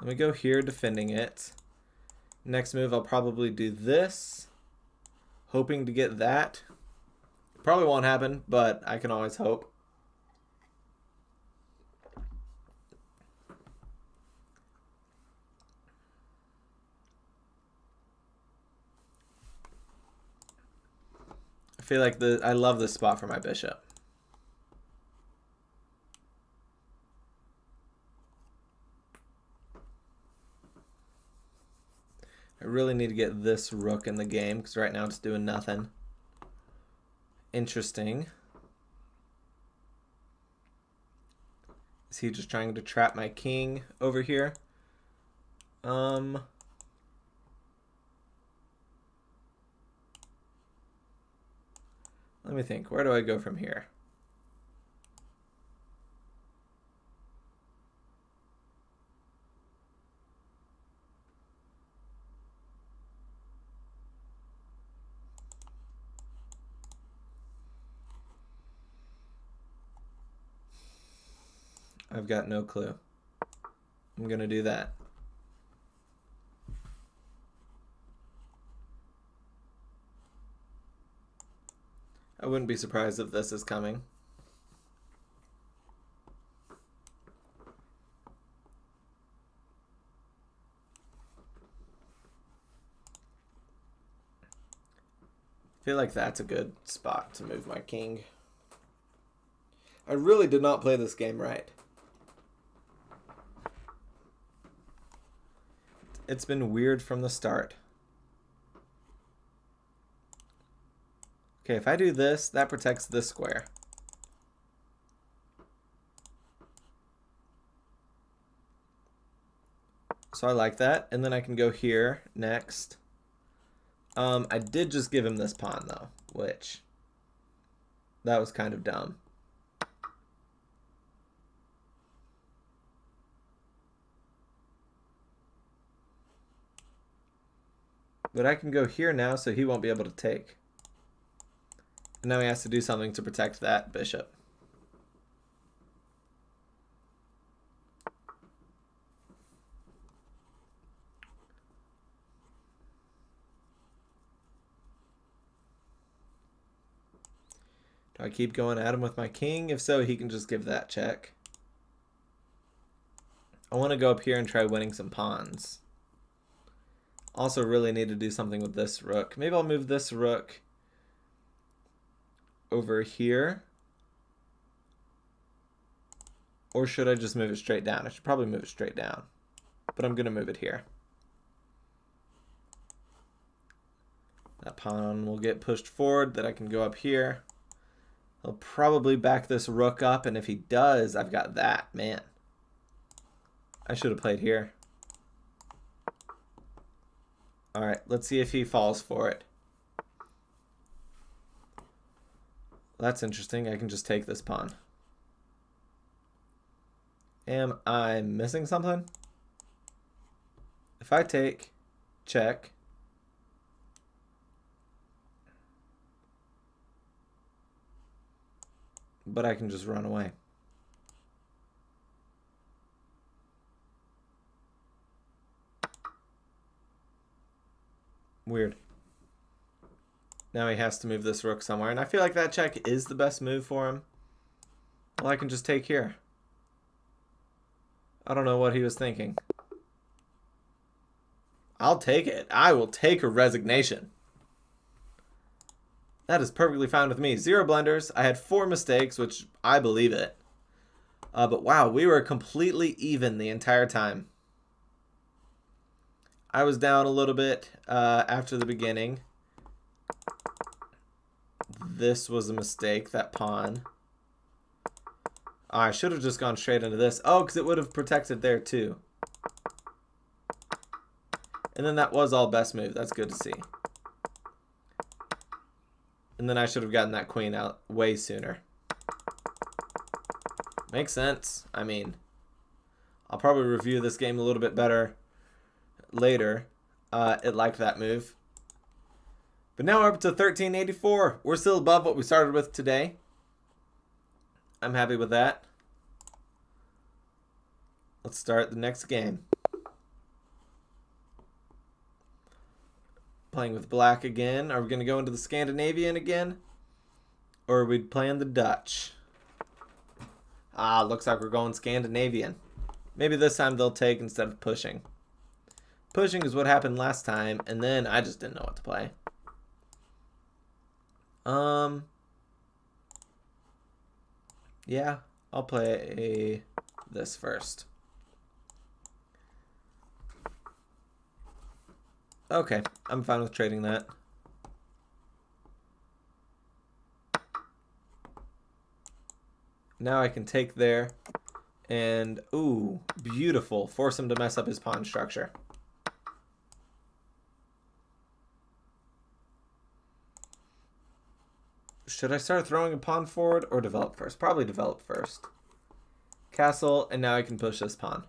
Let me go here, defending it. Next move, I'll probably do this, hoping to get that. Probably won't happen, but I can always hope. I feel like I love this spot for my bishop. I really need to get this rook in the game because right now it's doing nothing. Interesting. Is he just trying to trap my king over here? Let me think. Where do I go from here? I've got no clue. I'm going to do that. I wouldn't be surprised if this is coming. I feel like that's a good spot to move my king. I really did not play this game right. It's been weird from the start. Okay, if I do this, that protects this square. So I like that. And then I can go here next. I did just give him this pawn, though, which that was kind of dumb. But I can go here now, so he won't be able to take. And now he has to do something to protect that bishop. Do I keep going at him with my king? If so, he can just give that check. I want to go up here and try winning some pawns. Also really need to do something with this rook. Maybe I'll move this rook over here. Or should I just move it straight down? I should probably move it straight down. But I'm going to move it here. That pawn will get pushed forward, that I can go up here. He'll probably back this rook up, and if he does, I've got that. Man. I should have played here. Alright, let's see if he falls for it. That's interesting. I can just take this pawn. Am I missing something? If I take, check. But I can just run away. Weird. Now he has to move this rook somewhere. And I feel like that check is the best move for him. Well, I can just take here. I don't know what he was thinking. I'll take it. I will take a resignation. That is perfectly fine with me. 0 blunders. I had 4 mistakes, which I believe it. But wow, we were completely even the entire time. I was down a little bit after the beginning. This was a mistake, that pawn. I should have just gone straight into this. Oh, because it would have protected there too. And then that was all best move. That's good to see. And then I should have gotten that queen out way sooner. Makes sense. I mean, I'll probably review this game a little bit better later. It liked that move. But now we're up to 1384. We're still above what we started with today. I'm happy with that. Let's start the next game. Playing with black again. Are we going to go into the Scandinavian again? Or are we playing the Dutch? Looks like we're going Scandinavian. Maybe this time they'll take instead of pushing. Pushing is what happened last time, and then I just didn't know what to play. Yeah, I'll play this first. Okay, I'm fine with trading that. Now I can take there and, ooh, beautiful. Force him to mess up his pawn structure. Should I start throwing a pawn forward or develop first? Probably develop first. Castle, and now I can push this pawn.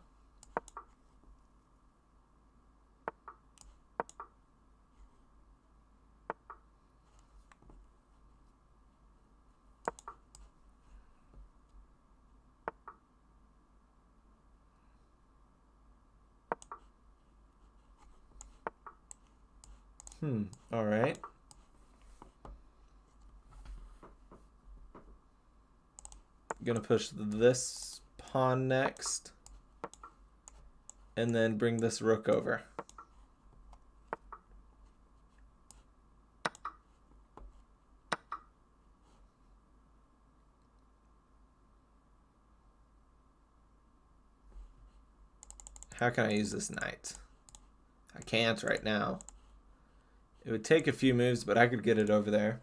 All right. Gonna push this pawn next, and then bring this rook over. How can I use this knight? I can't right now. It would take a few moves, but I could get it over there.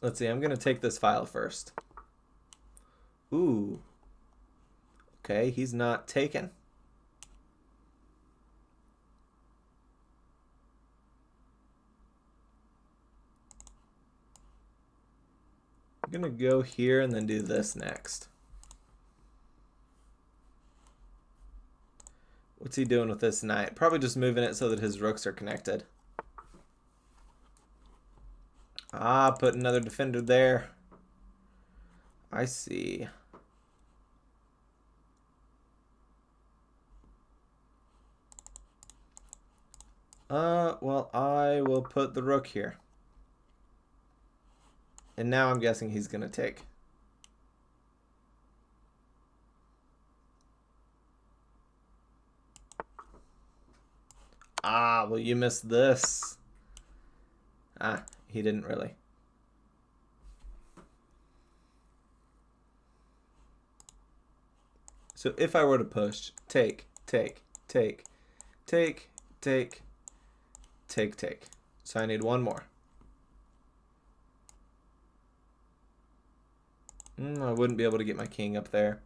Let's see, I'm going to take this file first. Ooh. Okay, he's not taken. I'm going to go here and then do this next. What's he doing with this knight? Probably just moving it so that his rooks are connected. Put another defender there. I see. Well, I will put the rook here. And now I'm guessing he's going to take. Well, you missed this. He didn't really. So if I were to push, take. So I need one more. I wouldn't be able to get my king up there.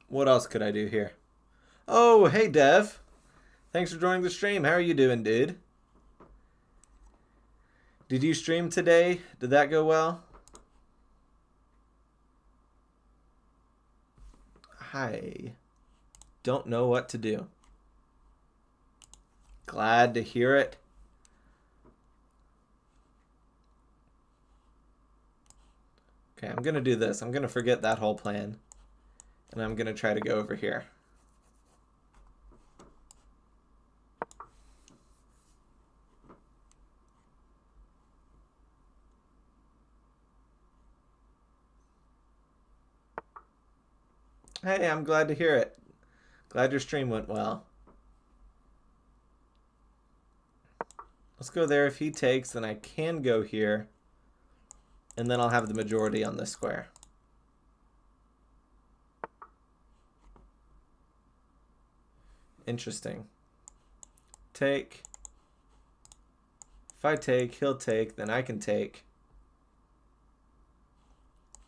What else could I do here? Oh, hey, Dev. Thanks for joining the stream. How are you doing, dude? Did you stream today? Did that go well? I don't know what to do. Glad to hear it. Okay, I'm going to do this. I'm going to forget that whole plan. And I'm going to try to go over here. Hey, I'm glad to hear it. Glad your stream went well. Let's go there. If he takes, then I can go here. And then I'll have the majority on this square. Interesting. Take. If I take, he'll take, then I can take.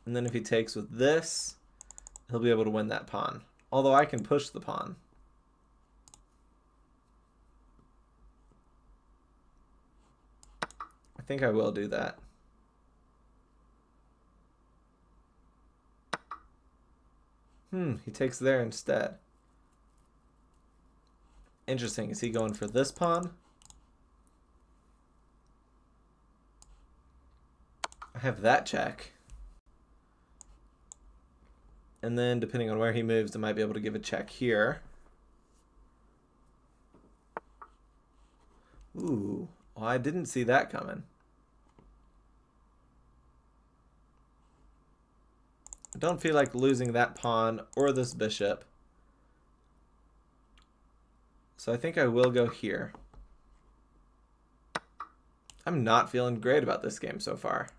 And then if he takes with this, he'll be able to win that pawn. Although I can push the pawn. I think I will do that. He takes there instead. Interesting. Is he going for this pawn? I have that check. And then depending on where he moves, I might be able to give a check here. Ooh, well, I didn't see that coming. I don't feel like losing that pawn or this bishop. So I think I will go here. I'm not feeling great about this game so far.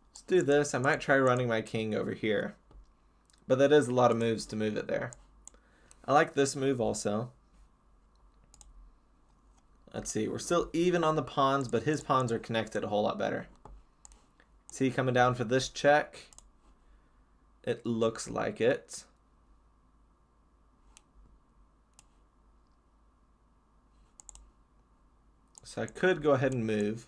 Let's do this. I might try running my king over here. But that is a lot of moves to move it there. I like this move also. Let's see. We're still even on the pawns, but his pawns are connected a whole lot better. Is he coming down for this check? It looks like it. So I could go ahead and move.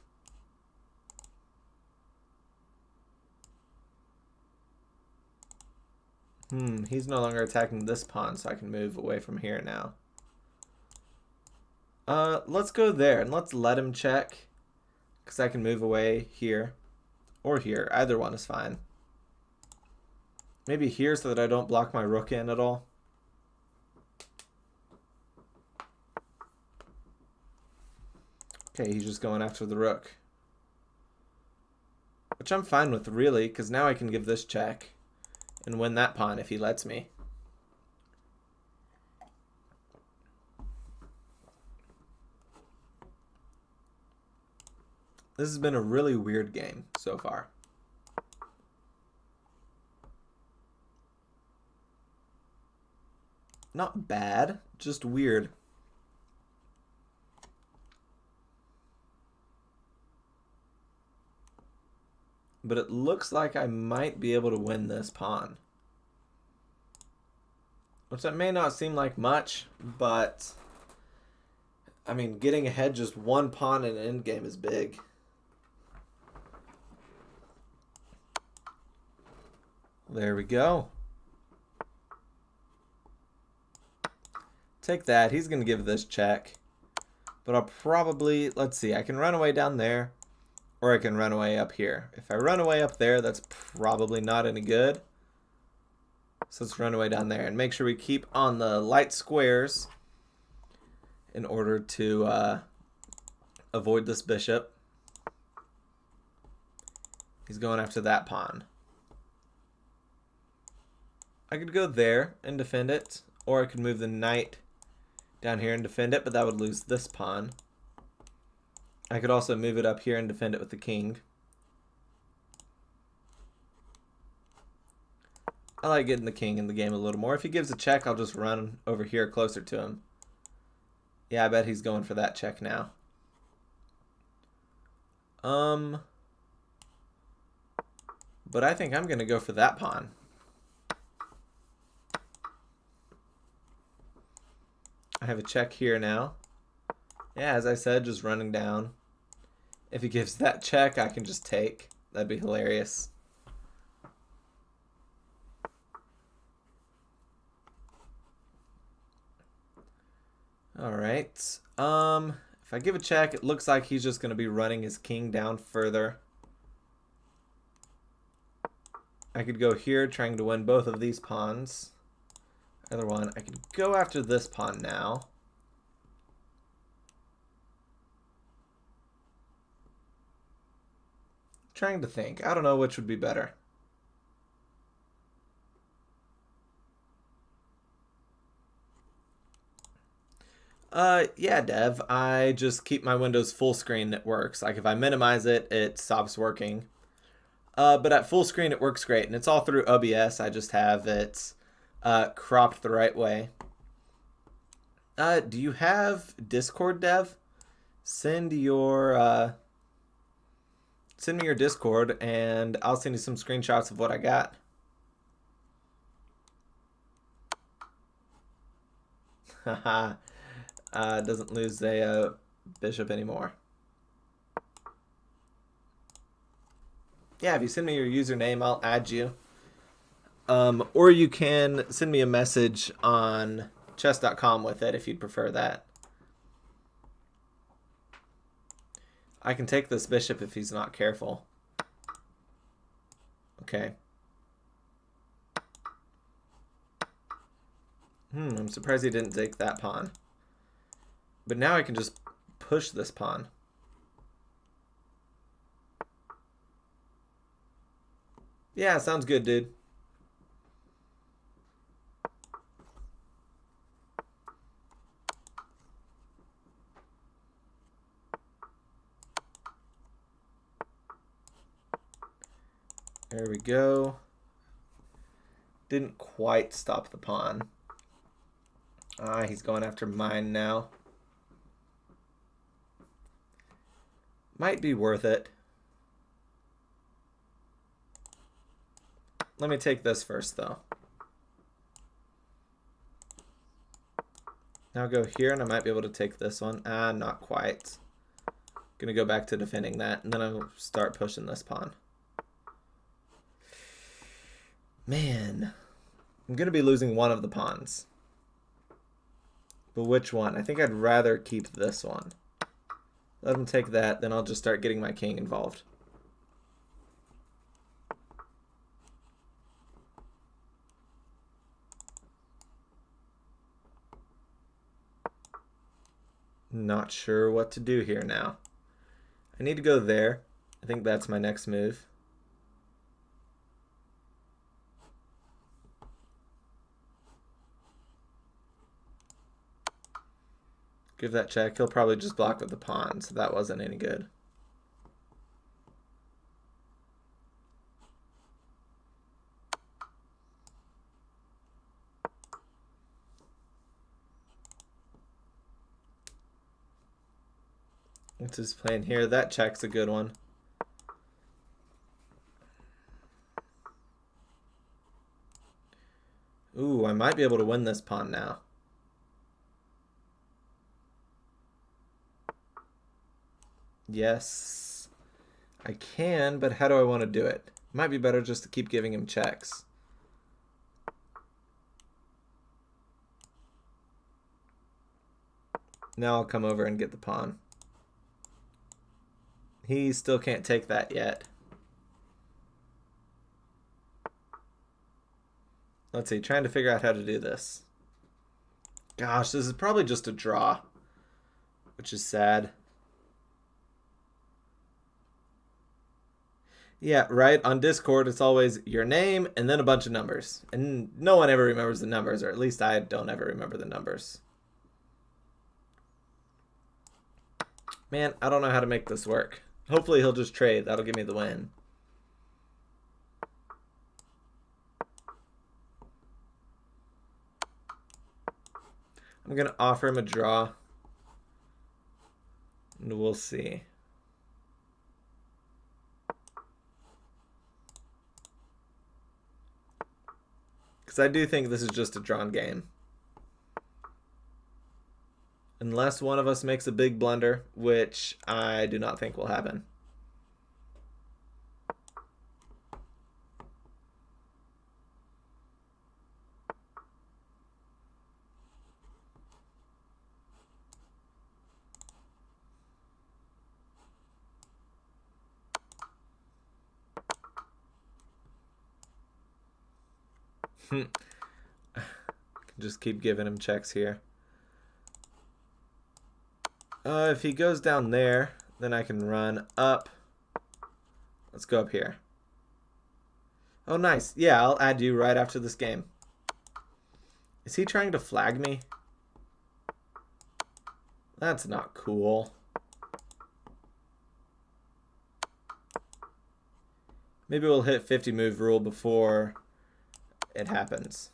He's no longer attacking this pawn, so I can move away from here now. Let's go there, and let's let him check. Because I can move away here. Or here. Either one is fine. Maybe here so that I don't block my rook in at all. Okay, he's just going after the rook. Which I'm fine with, really, because now I can give this check. And win that pawn if he lets me. This has been a really weird game so far. Not bad, just weird. But it looks like I might be able to win this pawn. Which that may not seem like much, but I mean, getting ahead just one pawn in an endgame is big. There we go. Take that. He's going to give this check. But I'll probably, let's see, I can run away down there. Or I can run away up here. If I run away up there, that's probably not any good. So let's run away down there and make sure we keep on the light squares in order to avoid this bishop. He's going after that pawn. I could go there and defend it, or I could move the knight down here and defend it, but that would lose this pawn. I could also move it up here and defend it with the king. I like getting the king in the game a little more. If he gives a check, I'll just run over here closer to him. Yeah, I bet he's going for that check now. But I think I'm going to go for that pawn. I have a check here now. Yeah, as I said, just running down. If he gives that check, I can just take. That'd be hilarious. All right. If I give a check, it looks like he's just going to be running his king down further. I could go here trying to win both of these pawns. Either one. I could go after this pawn now. Trying to think. I don't know which would be better. Yeah, Dev. I just keep my Windows full screen. It works. Like if I minimize it, it stops working. But at full screen, it works great, and it's all through OBS. I just have it cropped the right way. Do you have Discord, Dev? Send me your Discord, and I'll send you some screenshots of what I got. Haha. Doesn't lose a bishop anymore. Yeah, if you send me your username, I'll add you. Or you can send me a message on chess.com with it if you'd prefer that. I can take this bishop if he's not careful. Okay. I'm surprised he didn't take that pawn. But now I can just push this pawn. Yeah, sounds good, dude. There we go. Didn't quite stop the pawn. He's going after mine now. Might be worth it. Let me take this first, though. Now go here, and I might be able to take this one. Not quite. Gonna go back to defending that, and then I'll start pushing this pawn. Man, I'm gonna be losing one of the pawns. But which one? I think I'd rather keep this one. Let him take that, then I'll just start getting my king involved. Not sure what to do here now. I need to go there. I think that's my next move. Give that check. He'll probably just block with the pawn, so that wasn't any good. What's his plan here? That check's a good one. Ooh, I might be able to win this pawn now. Yes, I can, but how do I want to do it? Might be better just to keep giving him checks. Now I'll come over and get the pawn. He still can't take that yet. Let's see, trying to figure out how to do this. Gosh, this is probably just a draw, which is sad. Yeah, right. On Discord, it's always your name and then a bunch of numbers. And no one ever remembers the numbers, or at least I don't ever remember the numbers. Man, I don't know how to make this work. Hopefully he'll just trade. That'll give me the win. I'm going to offer him a draw. And we'll see. Because I do think this is just a drawn game. Unless one of us makes a big blunder, which I do not think will happen. Just keep giving him checks here. If he goes down there, then I can run up. Let's go up here. Oh, nice. Yeah, I'll add you right after this game. Is he trying to flag me? That's not cool. Maybe we'll hit 50 move rule before it happens.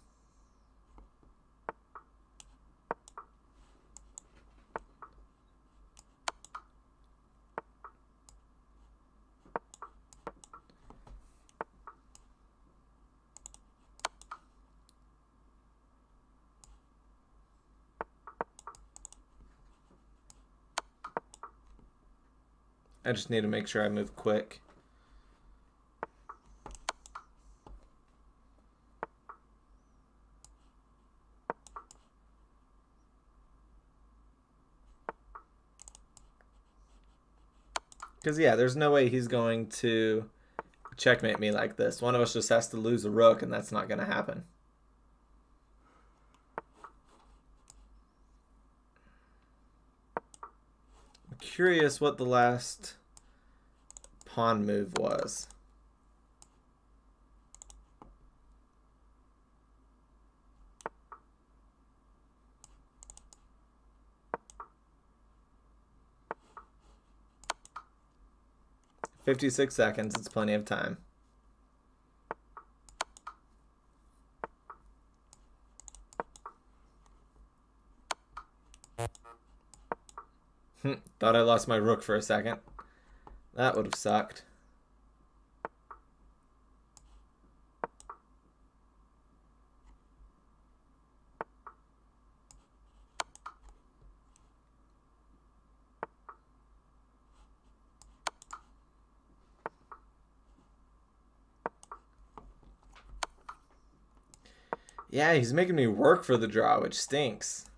I just need to make sure I move quick. Because, yeah, there's no way he's going to checkmate me like this. One of us just has to lose a rook, and that's not going to happen. I'm curious what the last pawn move was. "56 seconds, it's plenty of time." Thought I lost my rook for a second. That would have sucked. Yeah, he's making me work for the draw, which stinks.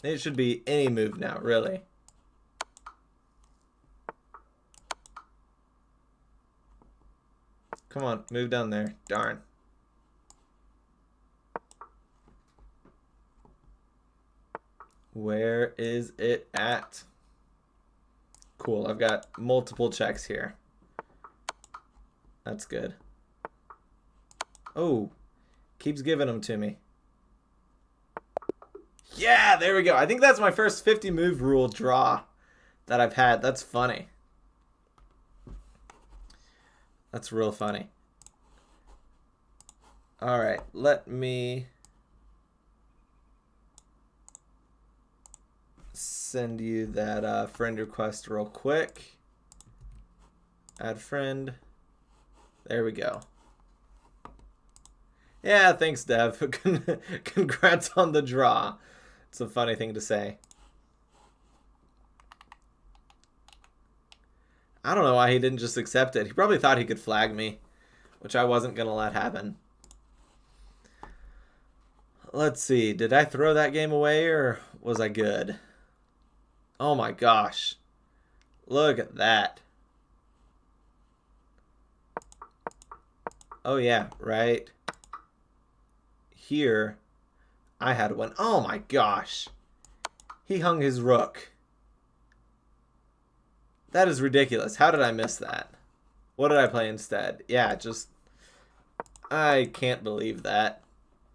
It should be any move now, really. Come on, move down there. Darn. Where is it at? Cool, I've got multiple checks here. That's good. Oh, keeps giving them to me. Yeah, there we go. I think that's my first 50 move rule draw that I've had. That's funny. That's real funny. All right, let me send you that friend request real quick. Add friend. There we go. Yeah, thanks, Dev. Congrats on the draw. It's a funny thing to say. I don't know why he didn't just accept it. He probably thought he could flag me, which I wasn't going to let happen. Let's see. Did I throw that game away or was I good? Oh my gosh. Look at that. Oh yeah, right here. I had one. Oh my gosh. He hung his rook. That is ridiculous. How did I miss that? What did I play instead? Yeah, just... I can't believe that.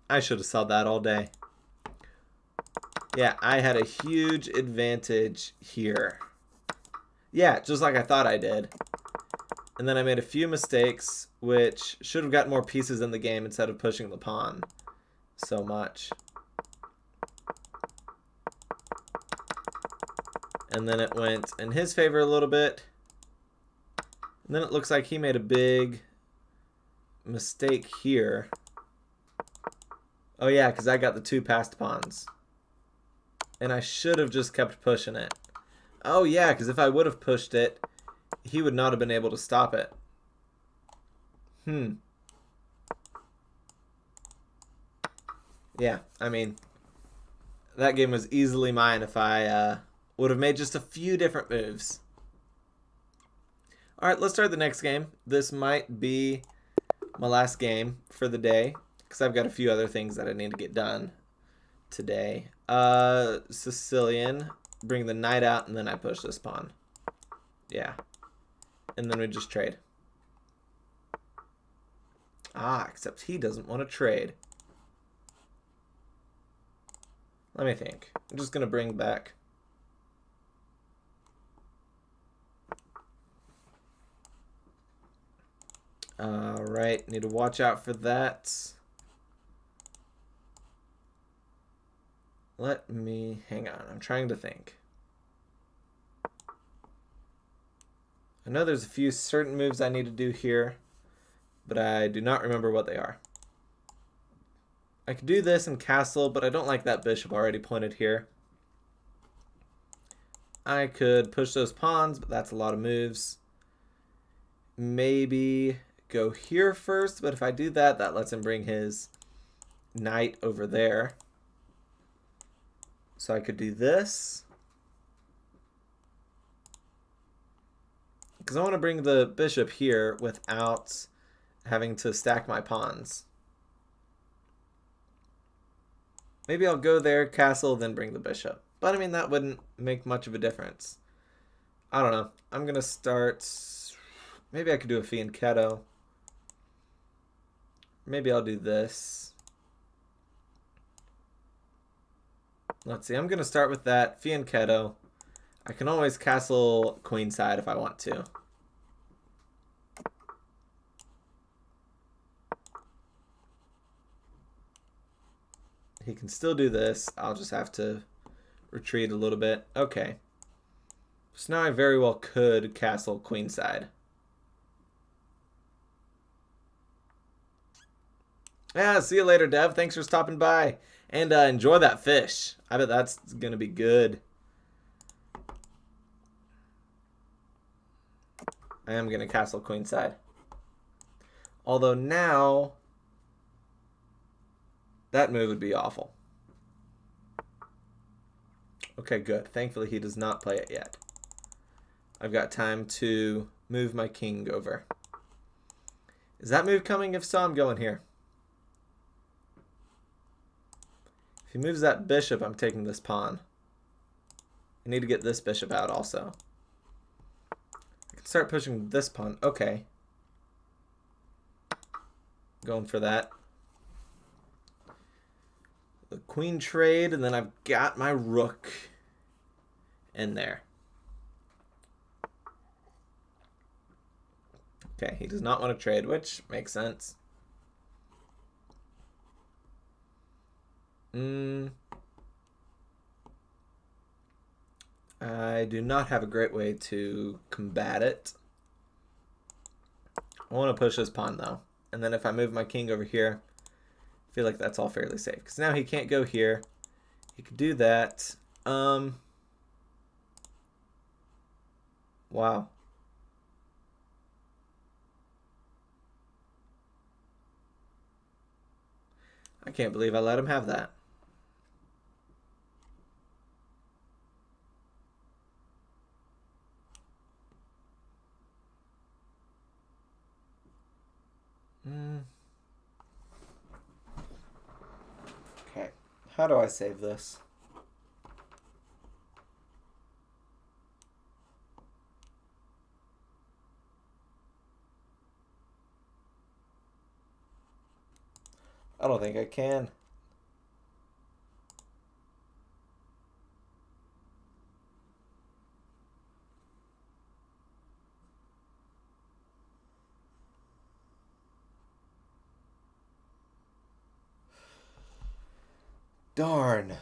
I should have saw that all day. Yeah, I had a huge advantage here. Yeah, just like I thought I did. And then I made a few mistakes, which should have gotten more pieces in the game instead of pushing the pawn so much. And then it went in his favor a little bit. And then it looks like he made a big mistake here. Oh yeah, because I got the two passed pawns. And I should have just kept pushing it. Oh yeah, because if I would have pushed it, he would not have been able to stop it. Yeah, I mean, That game was easily mine if I would have made just a few different moves. All right, let's start the next game. This might be my last game for the day because I've got a few other things that I need to get done today. Sicilian, bring the knight out, and then I push this pawn. Yeah. And then we just trade. Ah, except he doesn't want to trade. Let me think. I'm just going to bring back. Alright, need to watch out for that. Let me, hang on, I'm trying to think. I know there's a few certain moves I need to do here, but I do not remember what they are. I could do this in castle, but I don't like that bishop already pointed here. I could push those pawns, but that's a lot of moves. Maybe go here first, but if I do that, that lets him bring his knight over there. So I could do this. Because I want to bring the bishop here without having to stack my pawns. Maybe I'll go there, castle, then bring the bishop. But I mean, that wouldn't make much of a difference. I don't know. I'm going to start... Maybe I could do a fianchetto. Maybe I'll do this. Let's see. I'm going to start with that fianchetto. I can always castle queenside if I want to. He can still do this. I'll just have to retreat a little bit. Okay. So now I very well could castle queenside. Yeah, see you later, Dev. Thanks for stopping by. And enjoy that fish. I bet that's going to be good. I am going to castle queenside. Although now, that move would be awful. Okay, good. Thankfully, he does not play it yet. I've got time to move my king over. Is that move coming? If so, I'm going here. If he moves that bishop, I'm taking this pawn. I need to get this bishop out also. I can start pushing this pawn. Okay. Going for that. The queen trade, and then I've got my rook in there. Okay, he does not want to trade, which makes sense. I do not have a great way to combat it. I want to push this pawn, though. And then if I move my king over here, I feel like that's all fairly safe. Because now he can't go here. He could do that. Wow. I can't believe I let him have that. Okay, how do I save this? I don't think I can. Darn.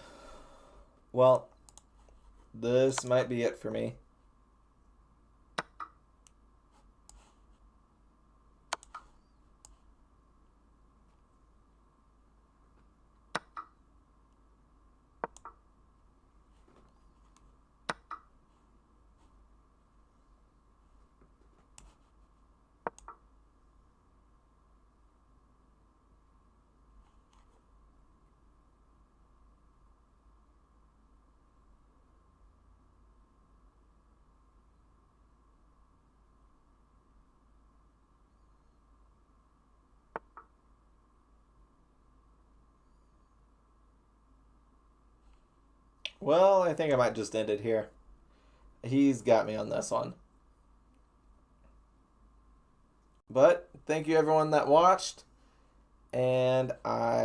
Well, this might be it for me. Well, I think I might just end it here. He's got me on this one. But thank you everyone that watched, and I